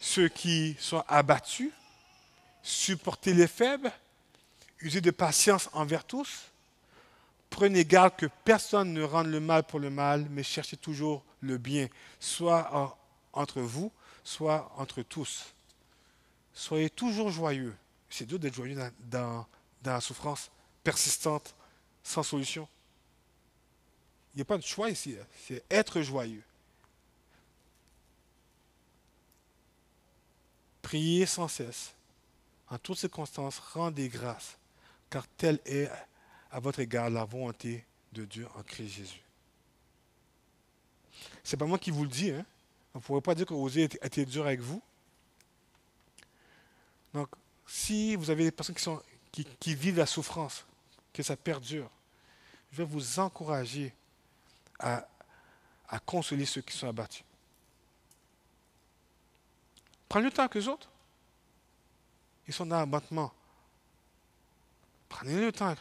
ceux qui sont abattus, supportez les faibles, usez de patience envers tous. Prenez garde que personne ne rende le mal pour le mal, mais cherchez toujours le bien, soit entre vous, soit entre tous. Soyez toujours joyeux. C'est dur d'être joyeux dans la souffrance persistante, sans solution. Il n'y a pas de choix ici, c'est être joyeux. Priez sans cesse. En toutes circonstances, rendez grâce, car telle est à votre égard la volonté de Dieu en Christ Jésus. C'est pas moi qui vous le dis, hein. On ne pourrait pas dire que Osée était dur avec vous. Donc, si vous avez des personnes qui vivent la souffrance, que ça perdure, je vais vous encourager à consoler ceux qui sont abattus. Prenez le temps que les autres. Ils sont dans l'abattement. Prenez le temps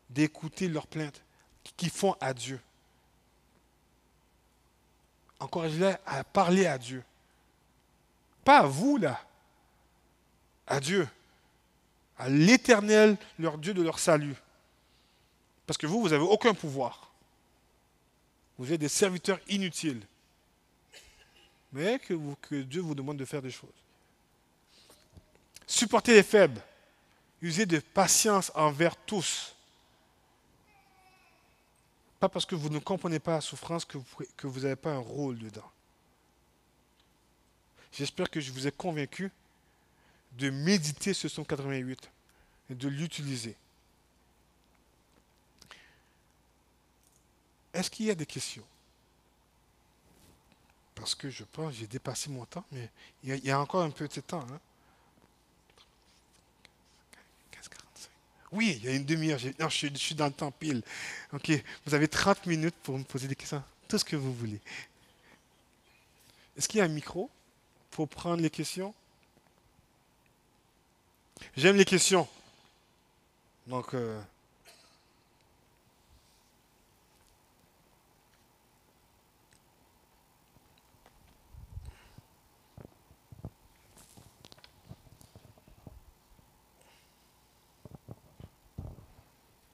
d'écouter leurs plaintes qu'ils font à Dieu. Encouragez-les à parler à Dieu. Pas à vous, là. À Dieu. À l'Éternel, leur Dieu de leur salut. Parce que vous n'avez aucun pouvoir. Vous êtes des serviteurs inutiles. Mais que Dieu vous demande de faire des choses. Supportez les faibles. Usez de patience envers tous. Pas parce que vous ne comprenez pas la souffrance que vous n'avez pas un rôle dedans. J'espère que je vous ai convaincu de méditer ce Psaume 88 et de l'utiliser. Est-ce qu'il y a des questions? Parce que je pense que j'ai dépassé mon temps, mais il y a encore un peu de temps. Hein? 15:45. Oui, il y a une demi-heure. Non, je suis dans le temps pile. OK, vous avez 30 minutes pour me poser des questions. Tout ce que vous voulez. Est-ce qu'il y a un micro pour prendre les questions? J'aime les questions. Donc,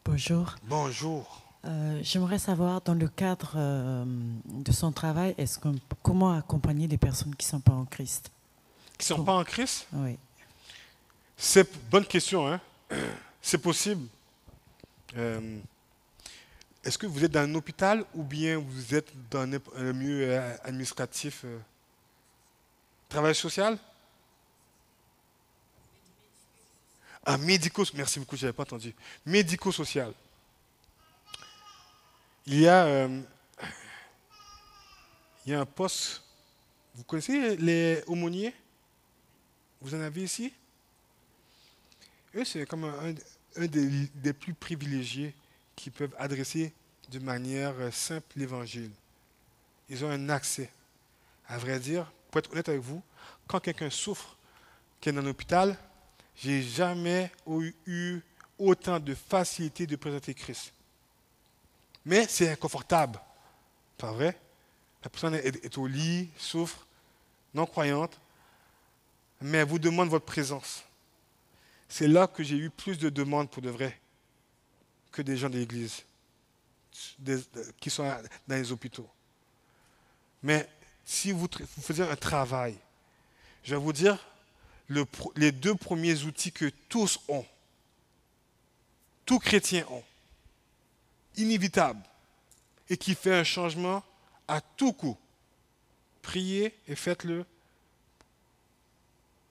Bonjour. bonjour. J'aimerais savoir, dans le cadre de son travail, comment accompagner les personnes qui ne sont pas en Christ? Qui ne sont Com- pas en Christ? Oui. C'est une bonne question, hein? C'est possible. Euh, Est-ce que vous êtes dans un hôpital ou bien vous êtes dans un milieu administratif, travail social? Ah, merci beaucoup, je n'avais pas entendu. Médico-social. Il y a, euh, il y a un poste. Vous connaissez les aumôniers? Vous en avez ici? Eux, c'est comme un des plus privilégiés qui peuvent adresser de manière simple l'évangile. Ils ont un accès. À vrai dire, pour être honnête avec vous, quand quelqu'un souffre, qui est dans un hôpital, j'ai jamais eu autant de facilité de présenter Christ. Mais c'est inconfortable, pas vrai? La personne est au lit, souffre, non croyante, mais elle vous demande votre présence. C'est là que j'ai eu plus de demandes pour de vrai que des gens de l'Église qui sont dans les hôpitaux. Mais si vous faisiez un travail, je vais vous dire les deux premiers outils que tous ont, tout chrétien ont, inévitable, et qui fait un changement à tout coup. Priez et faites-le,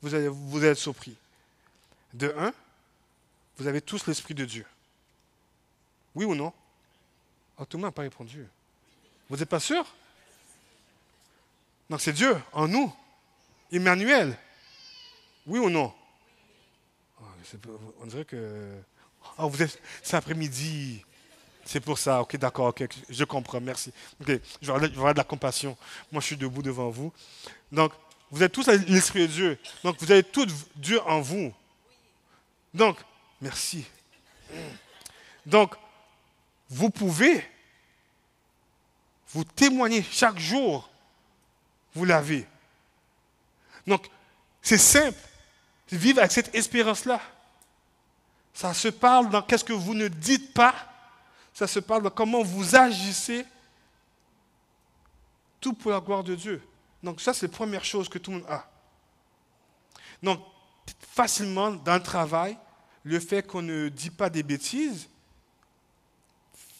vous allez être surpris. De un, vous avez tous l'Esprit de Dieu. Oui ou non? Oh, tout le monde n'a pas répondu. Vous n'êtes pas sûr? Donc c'est Dieu en nous. Emmanuel. Oui ou non? Oh, on dirait que... Oh, vous êtes... C'est après-midi. C'est pour ça. Ok, d'accord. Ok, je comprends. Merci. Ok, je vais avoir de la compassion. Moi, je suis debout devant vous. Donc, vous êtes tous l'Esprit de Dieu. Donc, vous avez tout Dieu en vous. Donc, merci. Donc, vous pouvez vous témoigner chaque jour. Vous l'avez. Donc, c'est simple. Vivre avec cette espérance-là. Ça se parle dans qu'est-ce que vous ne dites pas. Ça se parle dans comment vous agissez. Tout pour la gloire de Dieu. Donc ça, c'est la première chose que tout le monde a. Donc, facilement, dans le travail, le fait qu'on ne dit pas des bêtises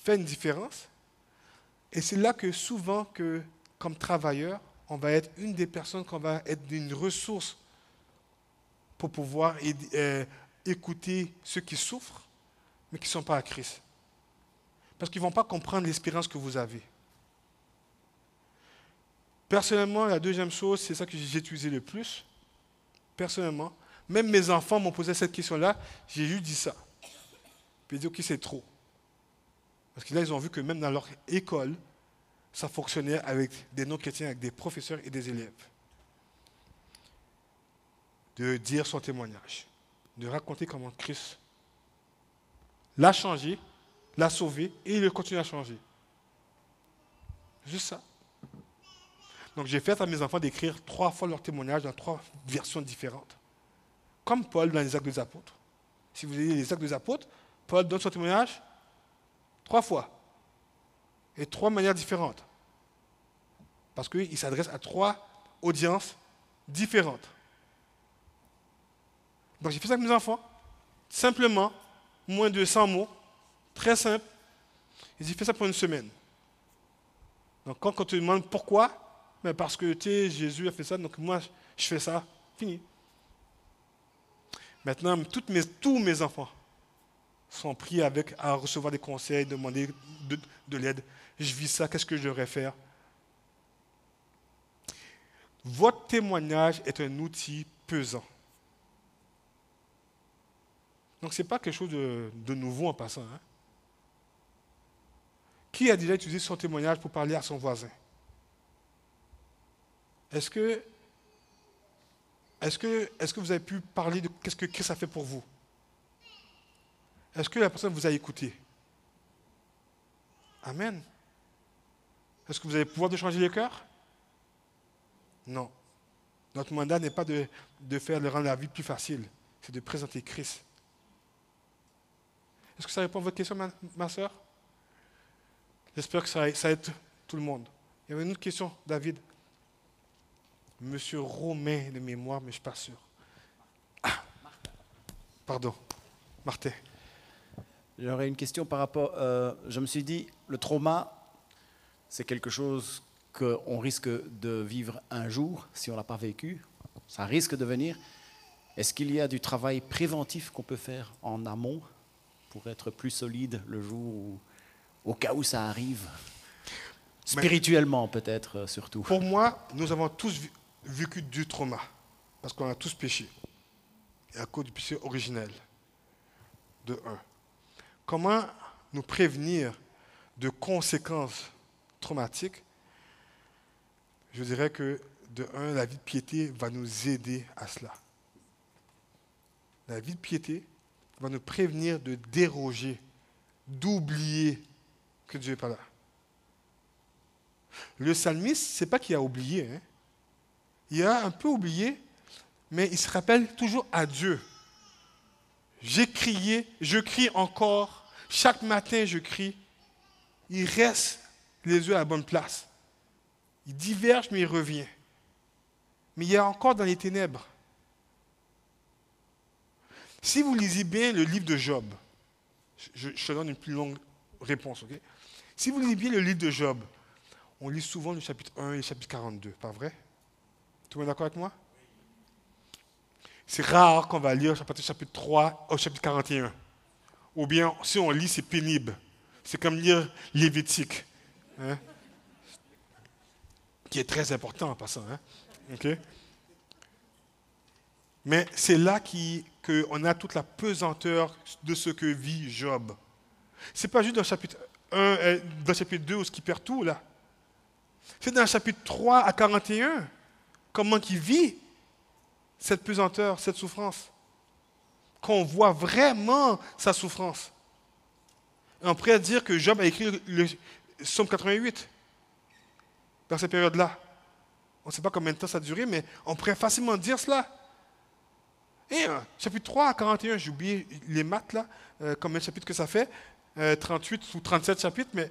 fait une différence. Et c'est là que souvent, comme travailleur, on va être une des personnes qu'on va être d'une ressource pour pouvoir écouter ceux qui souffrent, mais qui ne sont pas à Christ. Parce qu'ils ne vont pas comprendre l'espérance que vous avez. Personnellement, la deuxième chose, c'est ça que j'ai utilisé le plus. Personnellement, même mes enfants m'ont posé cette question-là, j'ai juste dit ça. Puis dit, ok, c'est trop. Parce que là, ils ont vu que même dans leur école, ça fonctionnait avec des non-chrétiens, avec des professeurs et des élèves. De dire son témoignage, de raconter comment Christ l'a changé, l'a sauvé et il continue à changer. Juste ça. Donc j'ai fait à mes enfants d'écrire 3 fois leur témoignage dans 3 versions différentes. Comme Paul dans les Actes des Apôtres. Si vous lisez les Actes des Apôtres, Paul donne son témoignage 3 fois. Et 3 manières différentes. Parce qu'il s'adresse à 3 audiences différentes. Donc j'ai fait ça avec mes enfants. Simplement, moins de 100 mots. Très simple. Et j'ai fait ça pour une semaine. Donc quand on te demande pourquoi, mais parce que Jésus a fait ça, donc moi je fais ça. Fini. Maintenant, tous mes enfants sont pris à recevoir des conseils, demander de l'aide. Je vis ça, qu'est-ce que je devrais faire? Votre témoignage est un outil pesant. Donc, ce n'est pas quelque chose de nouveau en passant. Hein. Qui a déjà utilisé son témoignage pour parler à son voisin? Est-ce que vous avez pu parler de qu'est-ce que Christ a fait pour vous? Est-ce que la personne vous a écouté? Amen. Est-ce que vous avez le pouvoir de changer les cœurs? Non. Notre mandat n'est pas de rendre la vie plus facile, c'est de présenter Christ. Est-ce que ça répond à votre question, ma soeur? J'espère que ça aide tout le monde. Il y avait une autre question, David. Monsieur Romain de mémoire, mais je ne suis pas sûr. Ah, pardon, Martin. J'aurais une question par rapport. Je me suis dit, le trauma, c'est quelque chose qu'on risque de vivre un jour si on ne l'a pas vécu. Ça risque de venir. Est-ce qu'il y a du travail préventif qu'on peut faire en amont pour être plus solide le jour où, au cas où ça arrive? Spirituellement, peut-être, surtout. Pour moi, nous avons tous vécu du trauma, parce qu'on a tous péché, et à cause du péché originel, de un. Comment nous prévenir de conséquences traumatiques? Je dirais que, de un, la vie de piété va nous aider à cela. La vie de piété va nous prévenir de déroger, d'oublier que Dieu n'est pas là. Le psalmiste, ce n'est pas qu'il a oublié. Hein. Il a un peu oublié, mais il se rappelle toujours à Dieu. J'ai crié, je crie encore. Chaque matin, je crie. Il reste les yeux à la bonne place. Il diverge, mais il revient. Mais il est encore dans les ténèbres. Si vous lisez bien le livre de Job, je te donne une plus longue réponse, ok? Si vous lisez bien le livre de Job, on lit souvent le chapitre 1 et le chapitre 42, pas vrai? Tout le monde est d'accord avec moi? C'est rare qu'on va lire le chapitre 3 au chapitre 41. Ou bien, si on lit, c'est pénible. C'est comme lire Lévitique, hein? Qui est très important en passant. Hein? Okay? Mais c'est là qu'on a toute la pesanteur de ce que vit Job. Ce n'est pas juste dans le chapitre 1, dans le chapitre 2 où il perd tout, là. C'est dans le chapitre 3 à 41, comment il vit cette pesanteur, cette souffrance. Qu'on voit vraiment sa souffrance. Et on pourrait dire que Job a écrit le Psaume 88 dans cette période-là. On ne sait pas combien de temps ça a duré, mais on pourrait facilement dire cela. Et chapitre 3 à 41, j'ai oublié les maths là, combien de chapitres que ça fait, 38 ou 37 chapitres, mais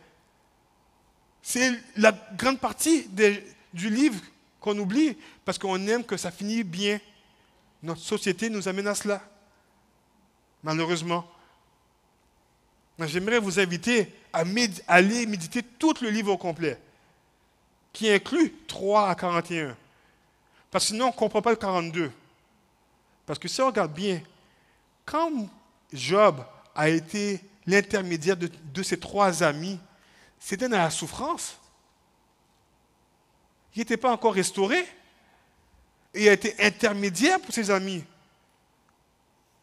c'est la grande partie du livre qu'on oublie, parce qu'on aime que ça finisse bien. Notre société nous amène à cela, malheureusement. J'aimerais vous inviter à aller méditer tout le livre au complet, qui inclut 3 à 41. Parce que sinon, on ne comprend pas le 42. Parce que si on regarde bien, quand Job a été l'intermédiaire de ses 3 amis, c'était dans la souffrance. Il n'était pas encore restauré. Et il a été intermédiaire pour ses amis.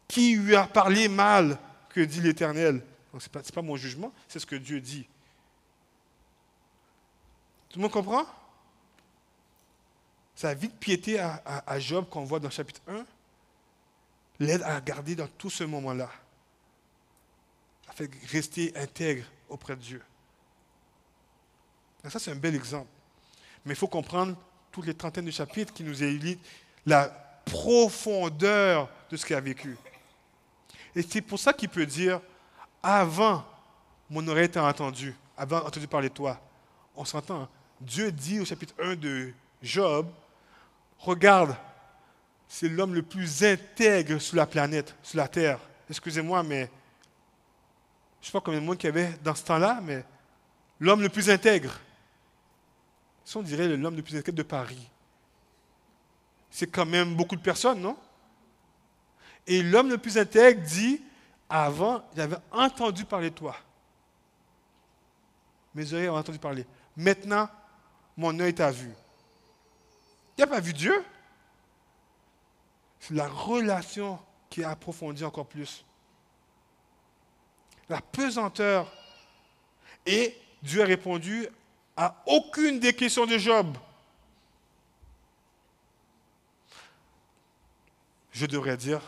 Qui lui a parlé mal, que dit l'Éternel. Donc ce n'est pas mon jugement, c'est ce que Dieu dit. Tout le monde comprend? C'est la vie de piété à Job qu'on voit dans le chapitre 1 l'aide à garder dans tout ce moment-là, à faire rester intègre auprès de Dieu. Et ça, c'est un bel exemple. Mais il faut comprendre toutes les trentaines de chapitres qui nous élitent la profondeur de ce qu'il a vécu. Et c'est pour ça qu'il peut dire, avant, mon oreille t'a entendu, avant entendu parler de toi. On s'entend. Dieu dit au chapitre 1 de Job, regarde, c'est l'homme le plus intègre sur la planète, sur la terre. Excusez-moi, mais je ne sais pas combien de monde qu'il y avait dans ce temps-là, mais l'homme le plus intègre. Si on dirait l'homme le plus intègre de Paris, c'est quand même beaucoup de personnes, non? Et l'homme le plus intègre dit, avant, j'avais entendu parler de toi. Mes oreilles ont entendu parler. Maintenant, mon œil t'a vu. Il n'a pas vu Dieu. C'est la relation qui a approfondi encore plus. la pesanteur. Et Dieu a répondu à aucune des questions de Job. Je devrais dire,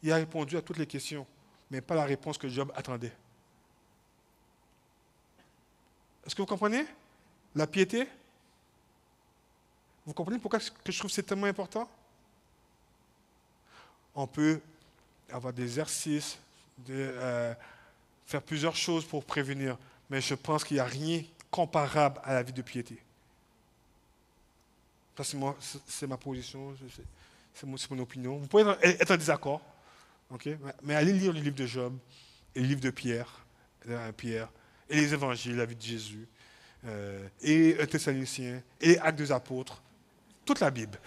il a répondu à toutes les questions, mais pas la réponse que Job attendait. Est-ce que vous comprenez la piété? Vous comprenez pourquoi que je trouve que c'est tellement important? On peut avoir des exercices, faire plusieurs choses pour prévenir, mais je pense qu'il n'y a rien comparable à la vie de piété. Ça, c'est ma position, c'est mon opinion. Vous pouvez être en désaccord, okay? Mais allez lire le livre de Job, et le livre de Pierre, et les évangiles, la vie de Jésus, et un Thessaloniciens, et les Actes des Apôtres, toute la Bible.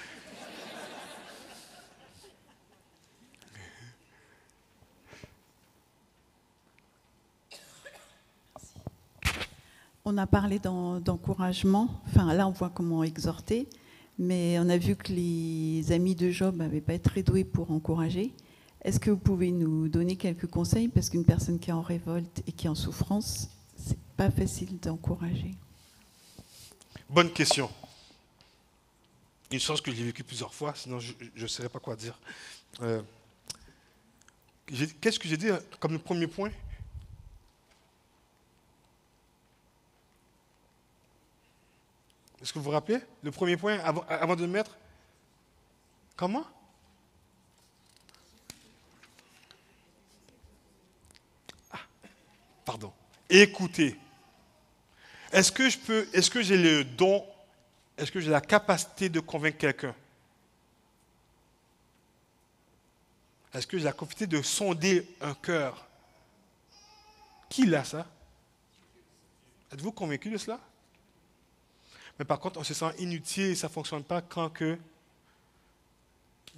On a parlé d'encouragement. Enfin, là, on voit comment exhorter. Mais on a vu que les amis de Job n'avaient pas été très doués pour encourager. Est-ce que vous pouvez nous donner quelques conseils? Parce qu'une personne qui est en révolte et qui est en souffrance, c'est pas facile d'encourager. Bonne question. Une chose que j'ai vécue plusieurs fois, sinon je ne saurais pas quoi dire. Qu'est-ce que j'ai dit comme le premier point? Est-ce que vous vous rappelez? Le premier point, avant de le mettre? Comment? Pardon. Écoutez. Est-ce que j'ai le don, est-ce que j'ai la capacité de convaincre quelqu'un? Est-ce que j'ai la capacité de sonder un cœur? Qui l'a ça? Êtes-vous convaincu de cela? Mais par contre, on se sent inutile et ça ne fonctionne pas quand il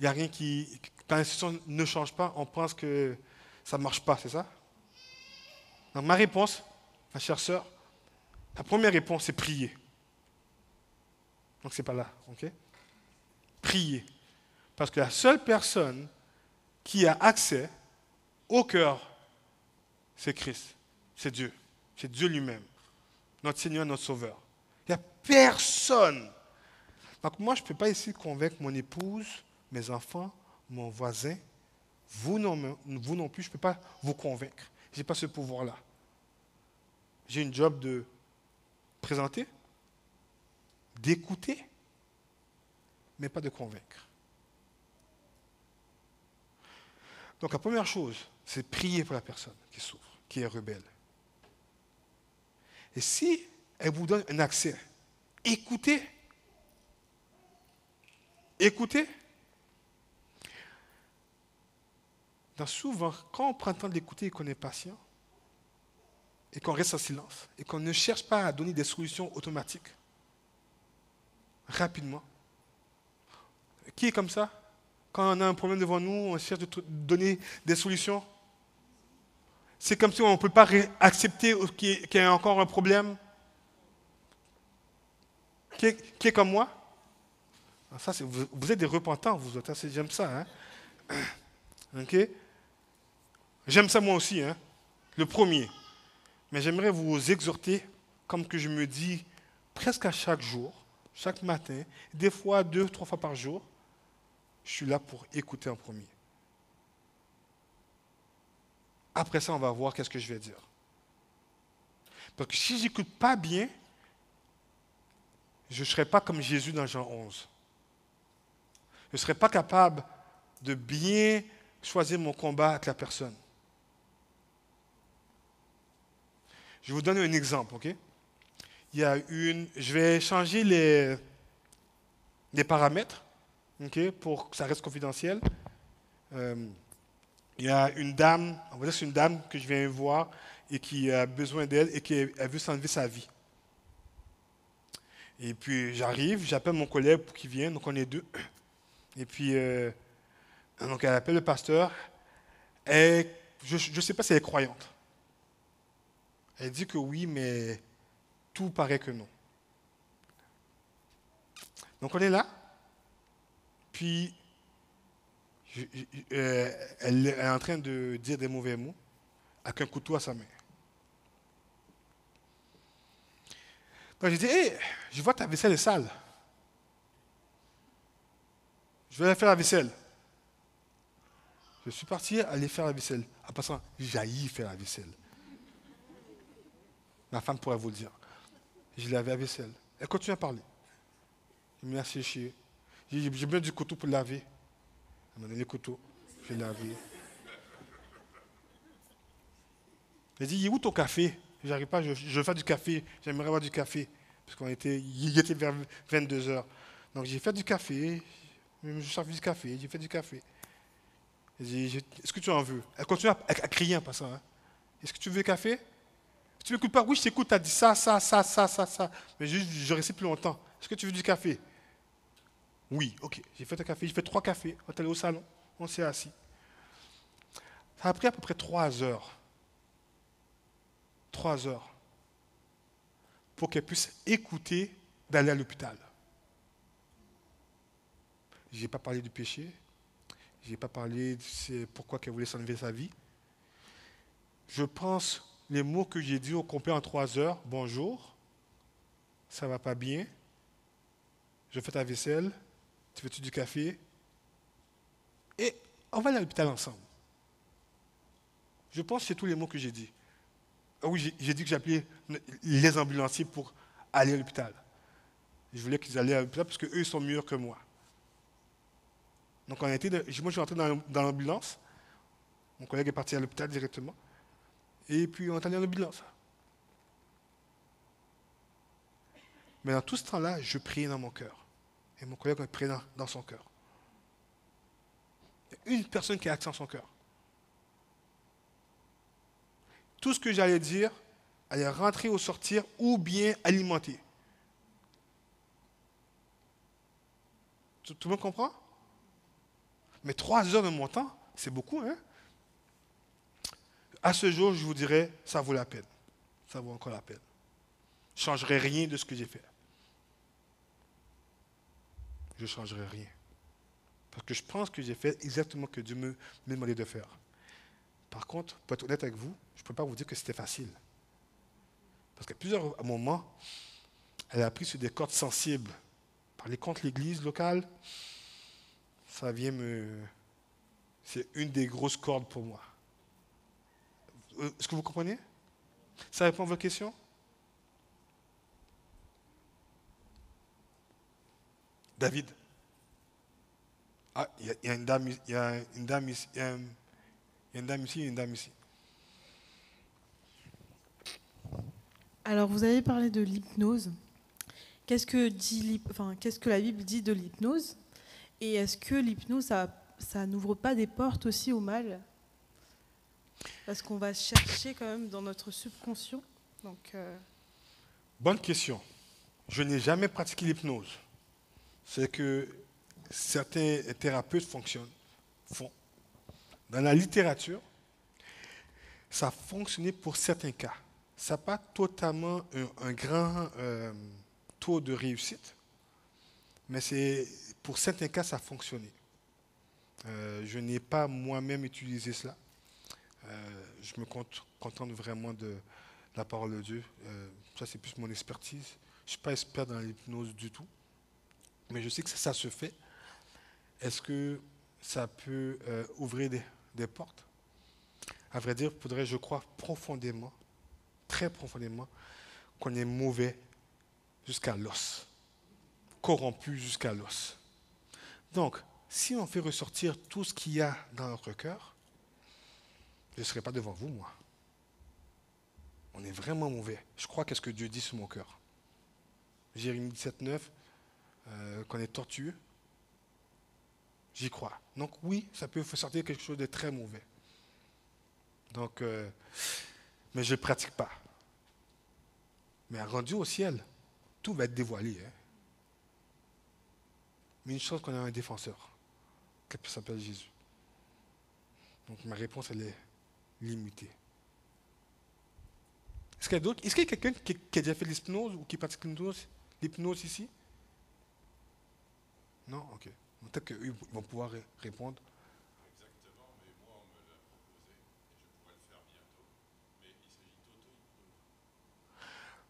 n'y a rien qui... Quand l'institution ne change pas, on pense que ça ne marche pas, c'est ça? Donc ma réponse, ma chère sœur, la première réponse, c'est prier. Donc c'est pas là, ok? Prier. Parce que la seule personne qui a accès au cœur, c'est Christ, c'est Dieu lui-même, notre Seigneur, notre Sauveur. Il n'y a personne. Donc moi, je ne peux pas essayer de convaincre mon épouse, mes enfants, mon voisin. Vous non plus, je ne peux pas vous convaincre. Je n'ai pas ce pouvoir-là. J'ai une job de présenter, d'écouter, mais pas de convaincre. Donc la première chose, c'est prier pour la personne qui souffre, qui est rebelle. Et si elle vous donne un accès, écoutez. Écoutez. Donc souvent, quand on prend le temps d'écouter et qu'on est patient, et qu'on reste en silence, et qu'on ne cherche pas à donner des solutions automatiques, rapidement. Qui est comme ça? Quand on a un problème devant nous, on cherche de donner des solutions. C'est comme si on ne peut pas accepter qu'il y ait encore un problème. Qui est comme moi? Ça, vous êtes des repentants, vous autres. J'aime ça. Hein? Okay? J'aime ça moi aussi, hein? Le premier. Mais j'aimerais vous exhorter, comme que je me dis presque à chaque jour, chaque matin, des fois 2, 3 fois par jour, je suis là pour écouter en premier. Après ça, on va voir qu'est-ce que je vais dire. Parce que si je n'écoute pas bien, je ne serai pas comme Jésus dans Jean 11. Je ne serai pas capable de bien choisir mon combat avec la personne. Je vous donne un exemple, ok? Je vais changer les paramètres, ok, pour que ça reste confidentiel. Il y a une dame, on va dire que c'est une dame que je viens voir et qui a besoin d'aide et qui veut s'enlever sa vie. Et puis j'arrive, j'appelle mon collègue pour qu'il vienne, donc on est deux. Et puis, donc elle appelle le pasteur. Et je ne sais pas si elle est croyante. Elle dit que oui, mais tout paraît que non. Donc on est là. Puis, elle est en train de dire des mauvais mots avec un couteau à sa main. Donc j'ai dit, hé, je vois ta vaisselle est sale. Je vais aller faire la vaisselle. Je suis parti aller faire la vaisselle. En passant, j'haïs faire la vaisselle. Ma femme pourrait vous le dire. Je lavais la vaisselle. Elle continue à parler. Je me mets à sécher. J'ai besoin du couteau pour laver. Elle m'a donné le couteau. J'ai lavé. Elle dit, il est où ton café? J'arrive pas, je veux faire du café. J'aimerais avoir du café. Parce il était vers 22 heures. Donc j'ai fait du café. Je me suis servi du café. J'ai fait du café. Elle dit, est-ce que tu en veux? Elle continue à crier en passant. Hein. Est-ce que tu veux café? Si tu m'écoutes pas, oui, je t'écoute, tu as dit ça. Mais je restais plus longtemps. Est-ce que tu veux du café? Oui, ok. J'ai fait un café, j'ai fait 3 cafés. On est allé au salon, on s'est assis. Ça a pris à peu près 3 heures. 3 heures. Pour qu'elle puisse écouter d'aller à l'hôpital. Je n'ai pas parlé du péché. Je n'ai pas parlé de pourquoi qu'elle voulait s'enlever sa vie. Je pense les mots que j'ai dit au complet en 3 heures. Bonjour, ça va pas bien. Je fais ta vaisselle. Tu veux-tu du café? Et on va aller à l'hôpital ensemble. Je pense que c'est tous les mots que j'ai dit. Ah oui, j'ai dit que j'appelais les ambulanciers pour aller à l'hôpital. Je voulais qu'ils allaient à l'hôpital parce qu'eux, ils sont meilleurs que moi. Donc moi, je suis rentré dans l'ambulance. Mon collègue est parti à l'hôpital directement. Et puis, on est allé à l'ambulance. Mais dans tout ce temps-là, je priais dans mon cœur. Et mon collègue priait dans son cœur. Il y a une personne qui a accès dans son cœur. Tout ce que j'allais dire allait rentrer ou sortir ou bien alimenter. Tout le monde comprend? Mais 3 heures de mon temps, c'est beaucoup, hein? À ce jour, je vous dirais, ça vaut la peine. Ça vaut encore la peine. Je ne changerai rien de ce que j'ai fait. Je ne changerai rien. Parce que je pense que j'ai fait exactement ce que Dieu me demandait de faire. Par contre, pour être honnête avec vous, je ne peux pas vous dire que c'était facile. Parce qu'à plusieurs moments, elle a pris sur des cordes sensibles. Parler contre l'Église locale, ça vient c'est une des grosses cordes pour moi. Est-ce que vous comprenez? Ça répond à votre question? David. Ah, il y a une dame, il y a une dame ici, il y a une dame ici et une dame ici. Alors, vous avez parlé de l'hypnose. Qu'est-ce que la Bible dit de l'hypnose? Et est-ce que l'hypnose, ça n'ouvre pas des portes aussi au mal? Parce qu'on va chercher quand même dans notre subconscient. Donc, Bonne question. Je n'ai jamais pratiqué l'hypnose. C'est que certains thérapeutes font. Dans la littérature, ça a fonctionné pour certains cas. Ça n'a pas totalement un grand taux de réussite, mais pour certains cas, ça a fonctionné. Je n'ai pas moi-même utilisé cela. Je me contente vraiment de la parole de Dieu. Ça, c'est plus mon expertise. Je ne suis pas expert dans l'hypnose du tout, mais je sais que ça se fait. Est-ce que ça peut ouvrir des portes? À vrai dire, je crois profondément, très profondément, qu'on est mauvais jusqu'à l'os, corrompu jusqu'à l'os. Donc, si on fait ressortir tout ce qu'il y a dans notre cœur, je ne serai pas devant vous, moi. On est vraiment mauvais. Je crois qu'est-ce que Dieu dit sur mon cœur. Jérémie 17,9, qu'on est tortueux. J'y crois. Donc oui, ça peut sortir quelque chose de très mauvais. Donc, mais je ne le pratique pas. Mais rendu au ciel, tout va être dévoilé. Hein. Mais une chose qu'on a un défenseur, qui s'appelle Jésus. Donc ma réponse, elle est limitée. Est-ce qu'il y a d'autres? Est-ce qu'il y a quelqu'un qui a déjà fait l'hypnose ou qui pratique l'hypnose ici? Non? Ok. Peut-être qu'eux vont pouvoir répondre.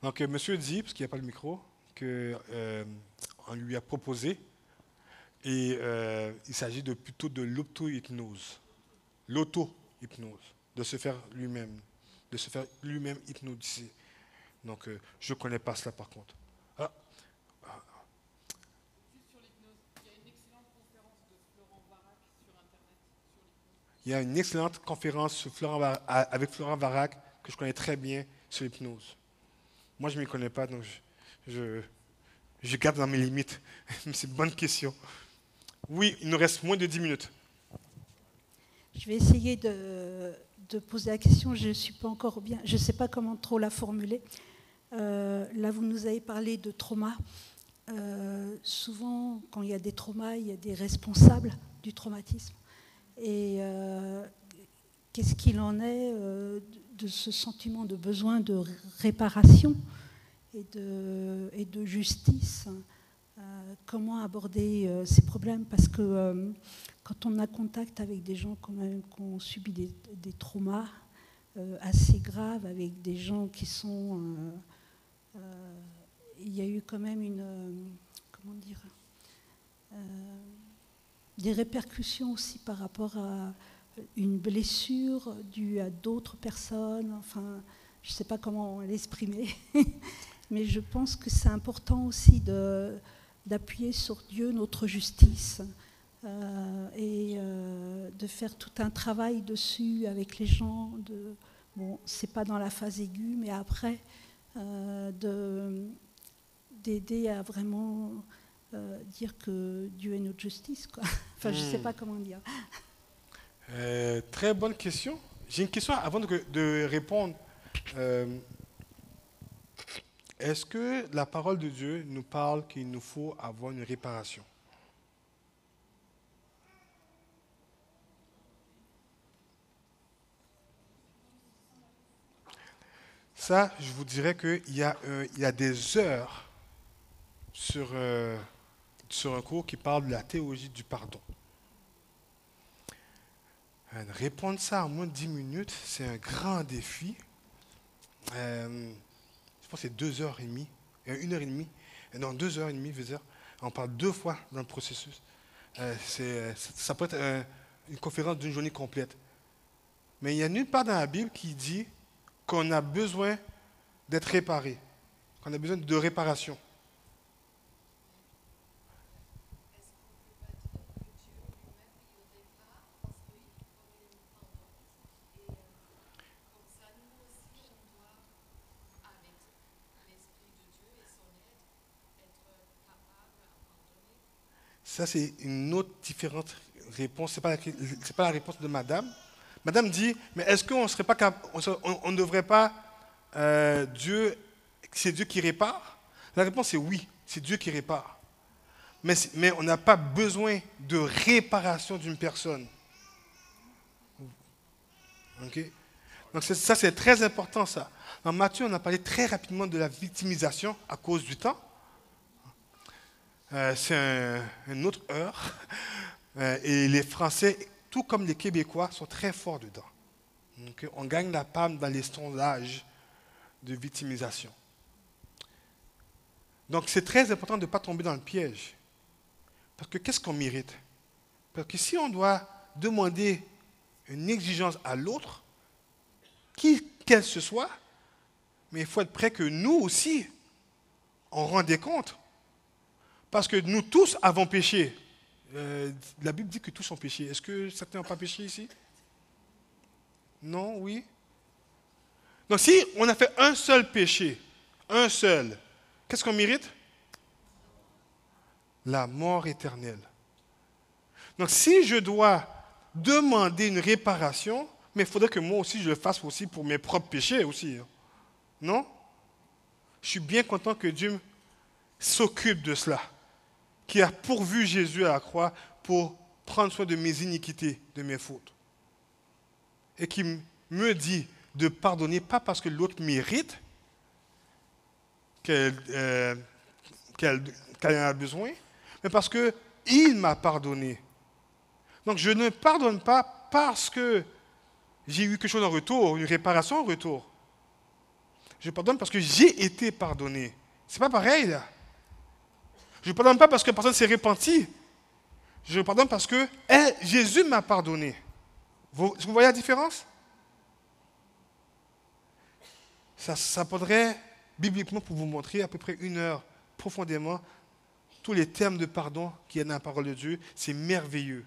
Donc, monsieur dit, parce qu'il n'y a pas le micro, qu'on lui a proposé, et il s'agit plutôt de l'auto-hypnose. L'auto-hypnose, de se faire lui-même hypnotiser. Donc, je ne connais pas cela par contre. Ah. Il y a une excellente conférence sur avec Florent Varac que je connais très bien sur l'hypnose. Moi, je ne m'y connais pas, donc je garde dans mes limites. C'est une bonne question. Oui, il nous reste moins de 10 minutes. Je vais essayer de poser la question. Je ne suis pas encore bien. Je ne sais pas comment trop la formuler. Là, vous nous avez parlé de trauma. Souvent, quand il y a des traumas, il y a des responsables du traumatisme. Et qu'est-ce qu'il en est de ce sentiment de besoin de réparation et de justice? Comment aborder ces problèmes? Parce que quand on a contact avec des gens quand même qui ont subi des traumas assez graves, avec des gens qui sont... il y a eu quand même comment dire, des répercussions aussi par rapport à une blessure due à d'autres personnes. Enfin, je ne sais pas comment l'exprimer, mais je pense que c'est important aussi d'appuyer sur Dieu, notre justice, et de faire tout un travail dessus avec les gens. Bon, c'est pas dans la phase aiguë, mais après, d'aider à vraiment dire que Dieu est notre justice, quoi. Enfin, je ne sais pas comment dire. Très bonne question. J'ai une question avant de répondre. Est-ce que la parole de Dieu nous parle qu'il nous faut avoir une réparation? Ça, je vous dirais qu'il y a des heures sur un cours qui parle de la théologie du pardon. Répondre ça en moins de 10 minutes, c'est un grand défi. Je pense que c'est 2h30, 1h30, non 2h30, je veux dire. On parle 2 fois dans le processus. Ça peut être une conférence d'une journée complète. Mais il n'y a nulle part dans la Bible qui dit qu'on a besoin d'être réparé, qu'on a besoin de réparation. Ça, c'est une autre différente réponse. Ce n'est pas la réponse de madame. Madame dit, mais est-ce qu'on serait pas on ne devrait pas Dieu, c'est Dieu qui répare? La réponse est oui, c'est Dieu qui répare. Mais on n'a pas besoin de réparation d'une personne. Okay? Donc ça, c'est très important, ça. Dans Matthieu, on a parlé très rapidement de la victimisation à cause du temps. C'est une autre heure. Et les Français, tout comme les Québécois, sont très forts dedans. Okay? On gagne la palme dans les sondages de victimisation. Donc c'est très important de ne pas tomber dans le piège. Parce que qu'est-ce qu'on mérite? Parce que si on doit demander une exigence à l'autre, qui qu'elle ce soit, mais il faut être prêt que nous aussi, on rende des comptes. Parce que nous tous avons péché. La Bible dit que tous ont péché. Est-ce que certains n'ont pas péché ici? Non, oui. Donc si on a fait un seul péché, un seul, qu'est-ce qu'on mérite? La mort éternelle. Donc si je dois demander une réparation, mais il faudrait que moi aussi je le fasse aussi pour mes propres péchés aussi. Non? Je suis bien content que Dieu s'occupe de cela, qui a pourvu Jésus à la croix pour prendre soin de mes iniquités, de mes fautes. Et qui me dit de pardonner, pas parce que l'autre mérite qu'elle en a besoin, mais parce qu'il m'a pardonné. Donc je ne pardonne pas parce que j'ai eu quelque chose en retour, une réparation en retour. Je pardonne parce que j'ai été pardonné. C'est pas pareil, là. Je ne pardonne pas parce que la personne s'est repentie. Je pardonne parce que Jésus m'a pardonné. Vous voyez la différence? Ça prendrait bibliquement pour vous montrer à peu près 1 heure profondément tous les termes de pardon qu'il y a dans la parole de Dieu. C'est merveilleux.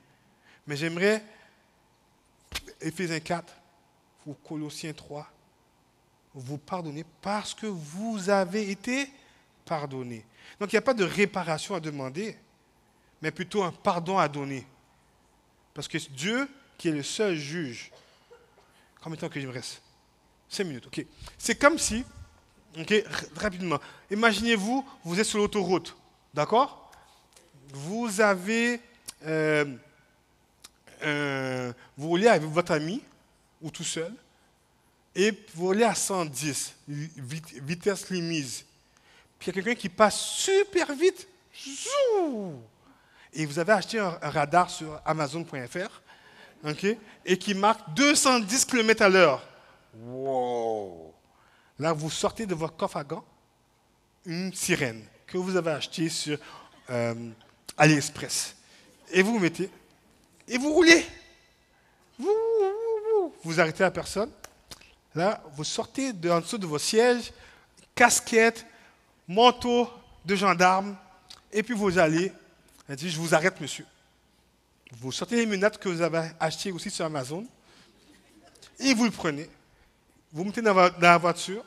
Mais j'aimerais, Éphésiens 4 ou Colossiens 3, vous pardonner parce que vous avez été pardonné. Donc il n'y a pas de réparation à demander, mais plutôt un pardon à donner. Parce que Dieu, qui est le seul juge, combien de temps que il me reste? 5 minutes, ok. C'est comme si, ok, rapidement, imaginez-vous, vous êtes sur l'autoroute, d'accord? Vous avez, vous roulez avec votre ami, ou tout seul, et vous roulez à 110, vitesse limite. Puis il y a quelqu'un qui passe super vite, et vous avez acheté un radar sur Amazon.fr, okay, et qui marque 210 km/h. Wow! Là, vous sortez de votre coffre à gants une sirène que vous avez achetée sur AliExpress. Et vous vous mettez, et vous roulez. Vous arrêtez la personne. Là, vous sortez en dessous de vos sièges, casquette, manteau de gendarme, et puis vous allez, elle dit, je vous arrête, monsieur. Vous sortez les menottes que vous avez achetées aussi sur Amazon, et vous le prenez, vous mettez dans la voiture,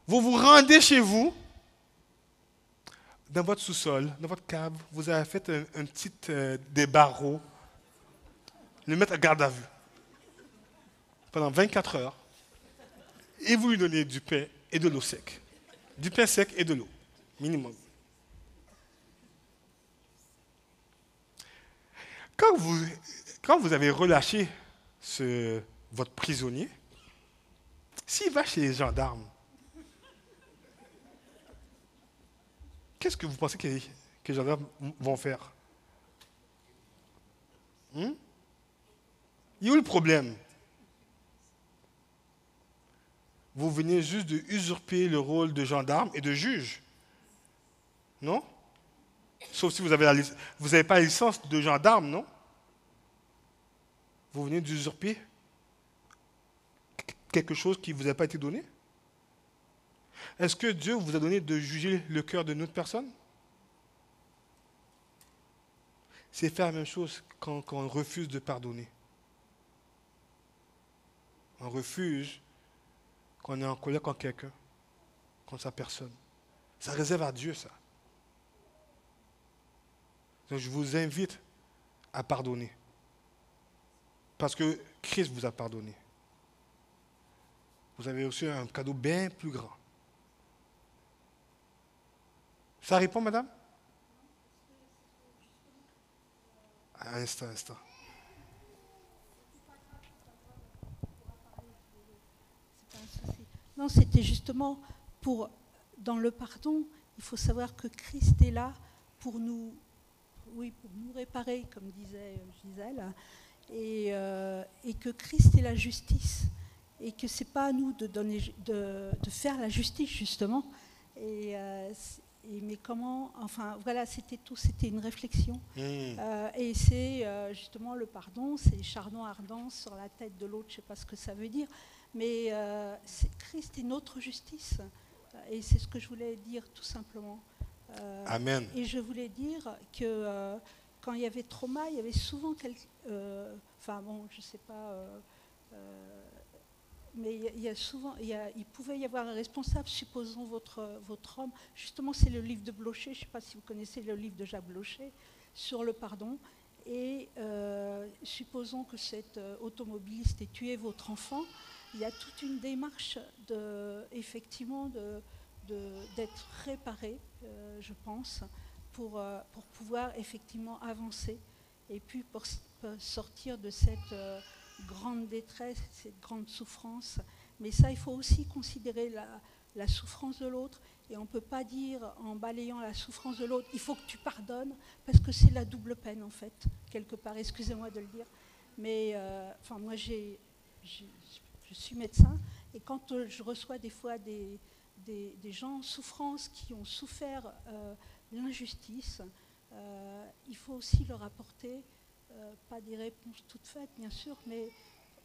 vous vous rendez chez vous, dans votre sous-sol, dans votre cave, vous avez fait un petit des barreaux, le mettre à garde à vue pendant 24 heures, et vous lui donnez du pain et de l'eau sec. Du pain sec et de l'eau, minimum. Quand vous avez relâché votre prisonnier, s'il va chez les gendarmes, qu'est-ce que vous pensez que les gendarmes vont faire? Il y a où le problème? Vous venez juste de usurper le rôle de gendarme et de juge. Non? Sauf si vous n'avez pas la licence de gendarme, non? Vous venez d'usurper quelque chose qui ne vous a pas été donné? Est-ce que Dieu vous a donné de juger le cœur de notre personne? C'est faire la même chose quand on refuse de pardonner. On refuse qu'on est en colère contre quelqu'un, contre sa personne. Ça réserve à Dieu, ça. Donc je vous invite à pardonner. Parce que Christ vous a pardonné. Vous avez reçu un cadeau bien plus grand. Ça répond, madame? Un instant. Non, c'était justement dans le pardon, il faut savoir que Christ est là pour nous réparer, comme disait Gisèle, et que Christ est la justice, et que c'est pas à nous de faire la justice justement. Mais comment, enfin voilà, c'était une réflexion. Et c'est justement le pardon, c'est les chardons ardents sur la tête de l'autre, je ne sais pas ce que ça veut dire, mais Christ est notre justice. Et c'est ce que je voulais dire tout simplement. Amen. Et je voulais dire que quand il y avait trauma, il y avait souvent enfin bon, je ne sais pas, mais il pouvait y avoir un responsable, supposons votre homme. Justement, c'est le livre de Blocher, je ne sais pas si vous connaissez le livre de Jacques Blocher, sur le pardon. Et supposons que cet automobiliste ait tué votre enfant, il y a toute une démarche effectivement d'être réparé, je pense, pour pouvoir effectivement avancer et puis pour sortir de cette grande détresse, cette grande souffrance. Mais ça, il faut aussi considérer la souffrance de l'autre, et on ne peut pas dire en balayant la souffrance de l'autre, il faut que tu pardonnes, parce que c'est la double peine en fait, quelque part, excusez-moi de le dire. Mais enfin, moi je je suis médecin, et quand je reçois des fois des gens en souffrance qui ont souffert l'injustice, il faut aussi leur apporter, pas des réponses toutes faites bien sûr, mais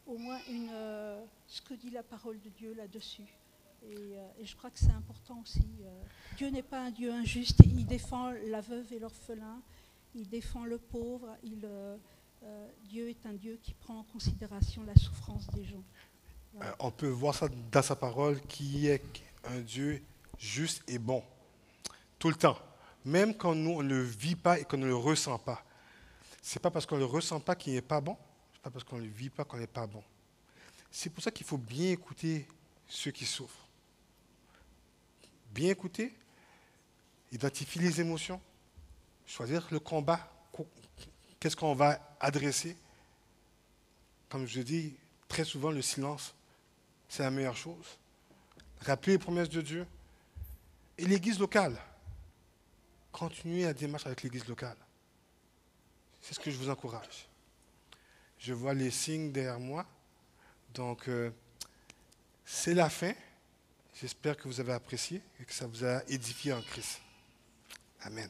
au moins ce que dit la parole de Dieu là-dessus. Et je crois que c'est important aussi. Dieu n'est pas un Dieu injuste, il défend la veuve et l'orphelin, il défend le pauvre, Dieu est un Dieu qui prend en considération la souffrance des gens. Voilà. On peut voir ça dans sa parole, qui est un Dieu juste et bon, tout le temps. Même quand nous, on ne le vit pas et qu'on ne le ressent pas. Ce n'est pas parce qu'on ne le ressent pas qu'il n'est pas bon, ce n'est pas parce qu'on ne le vit pas qu'on n'est pas bon. C'est pour ça qu'il faut bien écouter ceux qui souffrent. Bien écouter, identifier les émotions, choisir le combat, qu'est-ce qu'on va adresser. Comme je dis, très souvent, le silence, c'est la meilleure chose. Rappeler les promesses de Dieu. Et l'église locale. Continuez la démarche avec l'église locale. C'est ce que je vous encourage. Je vois les signes derrière moi. Donc, c'est la fin. J'espère que vous avez apprécié et que ça vous a édifié en Christ. Amen.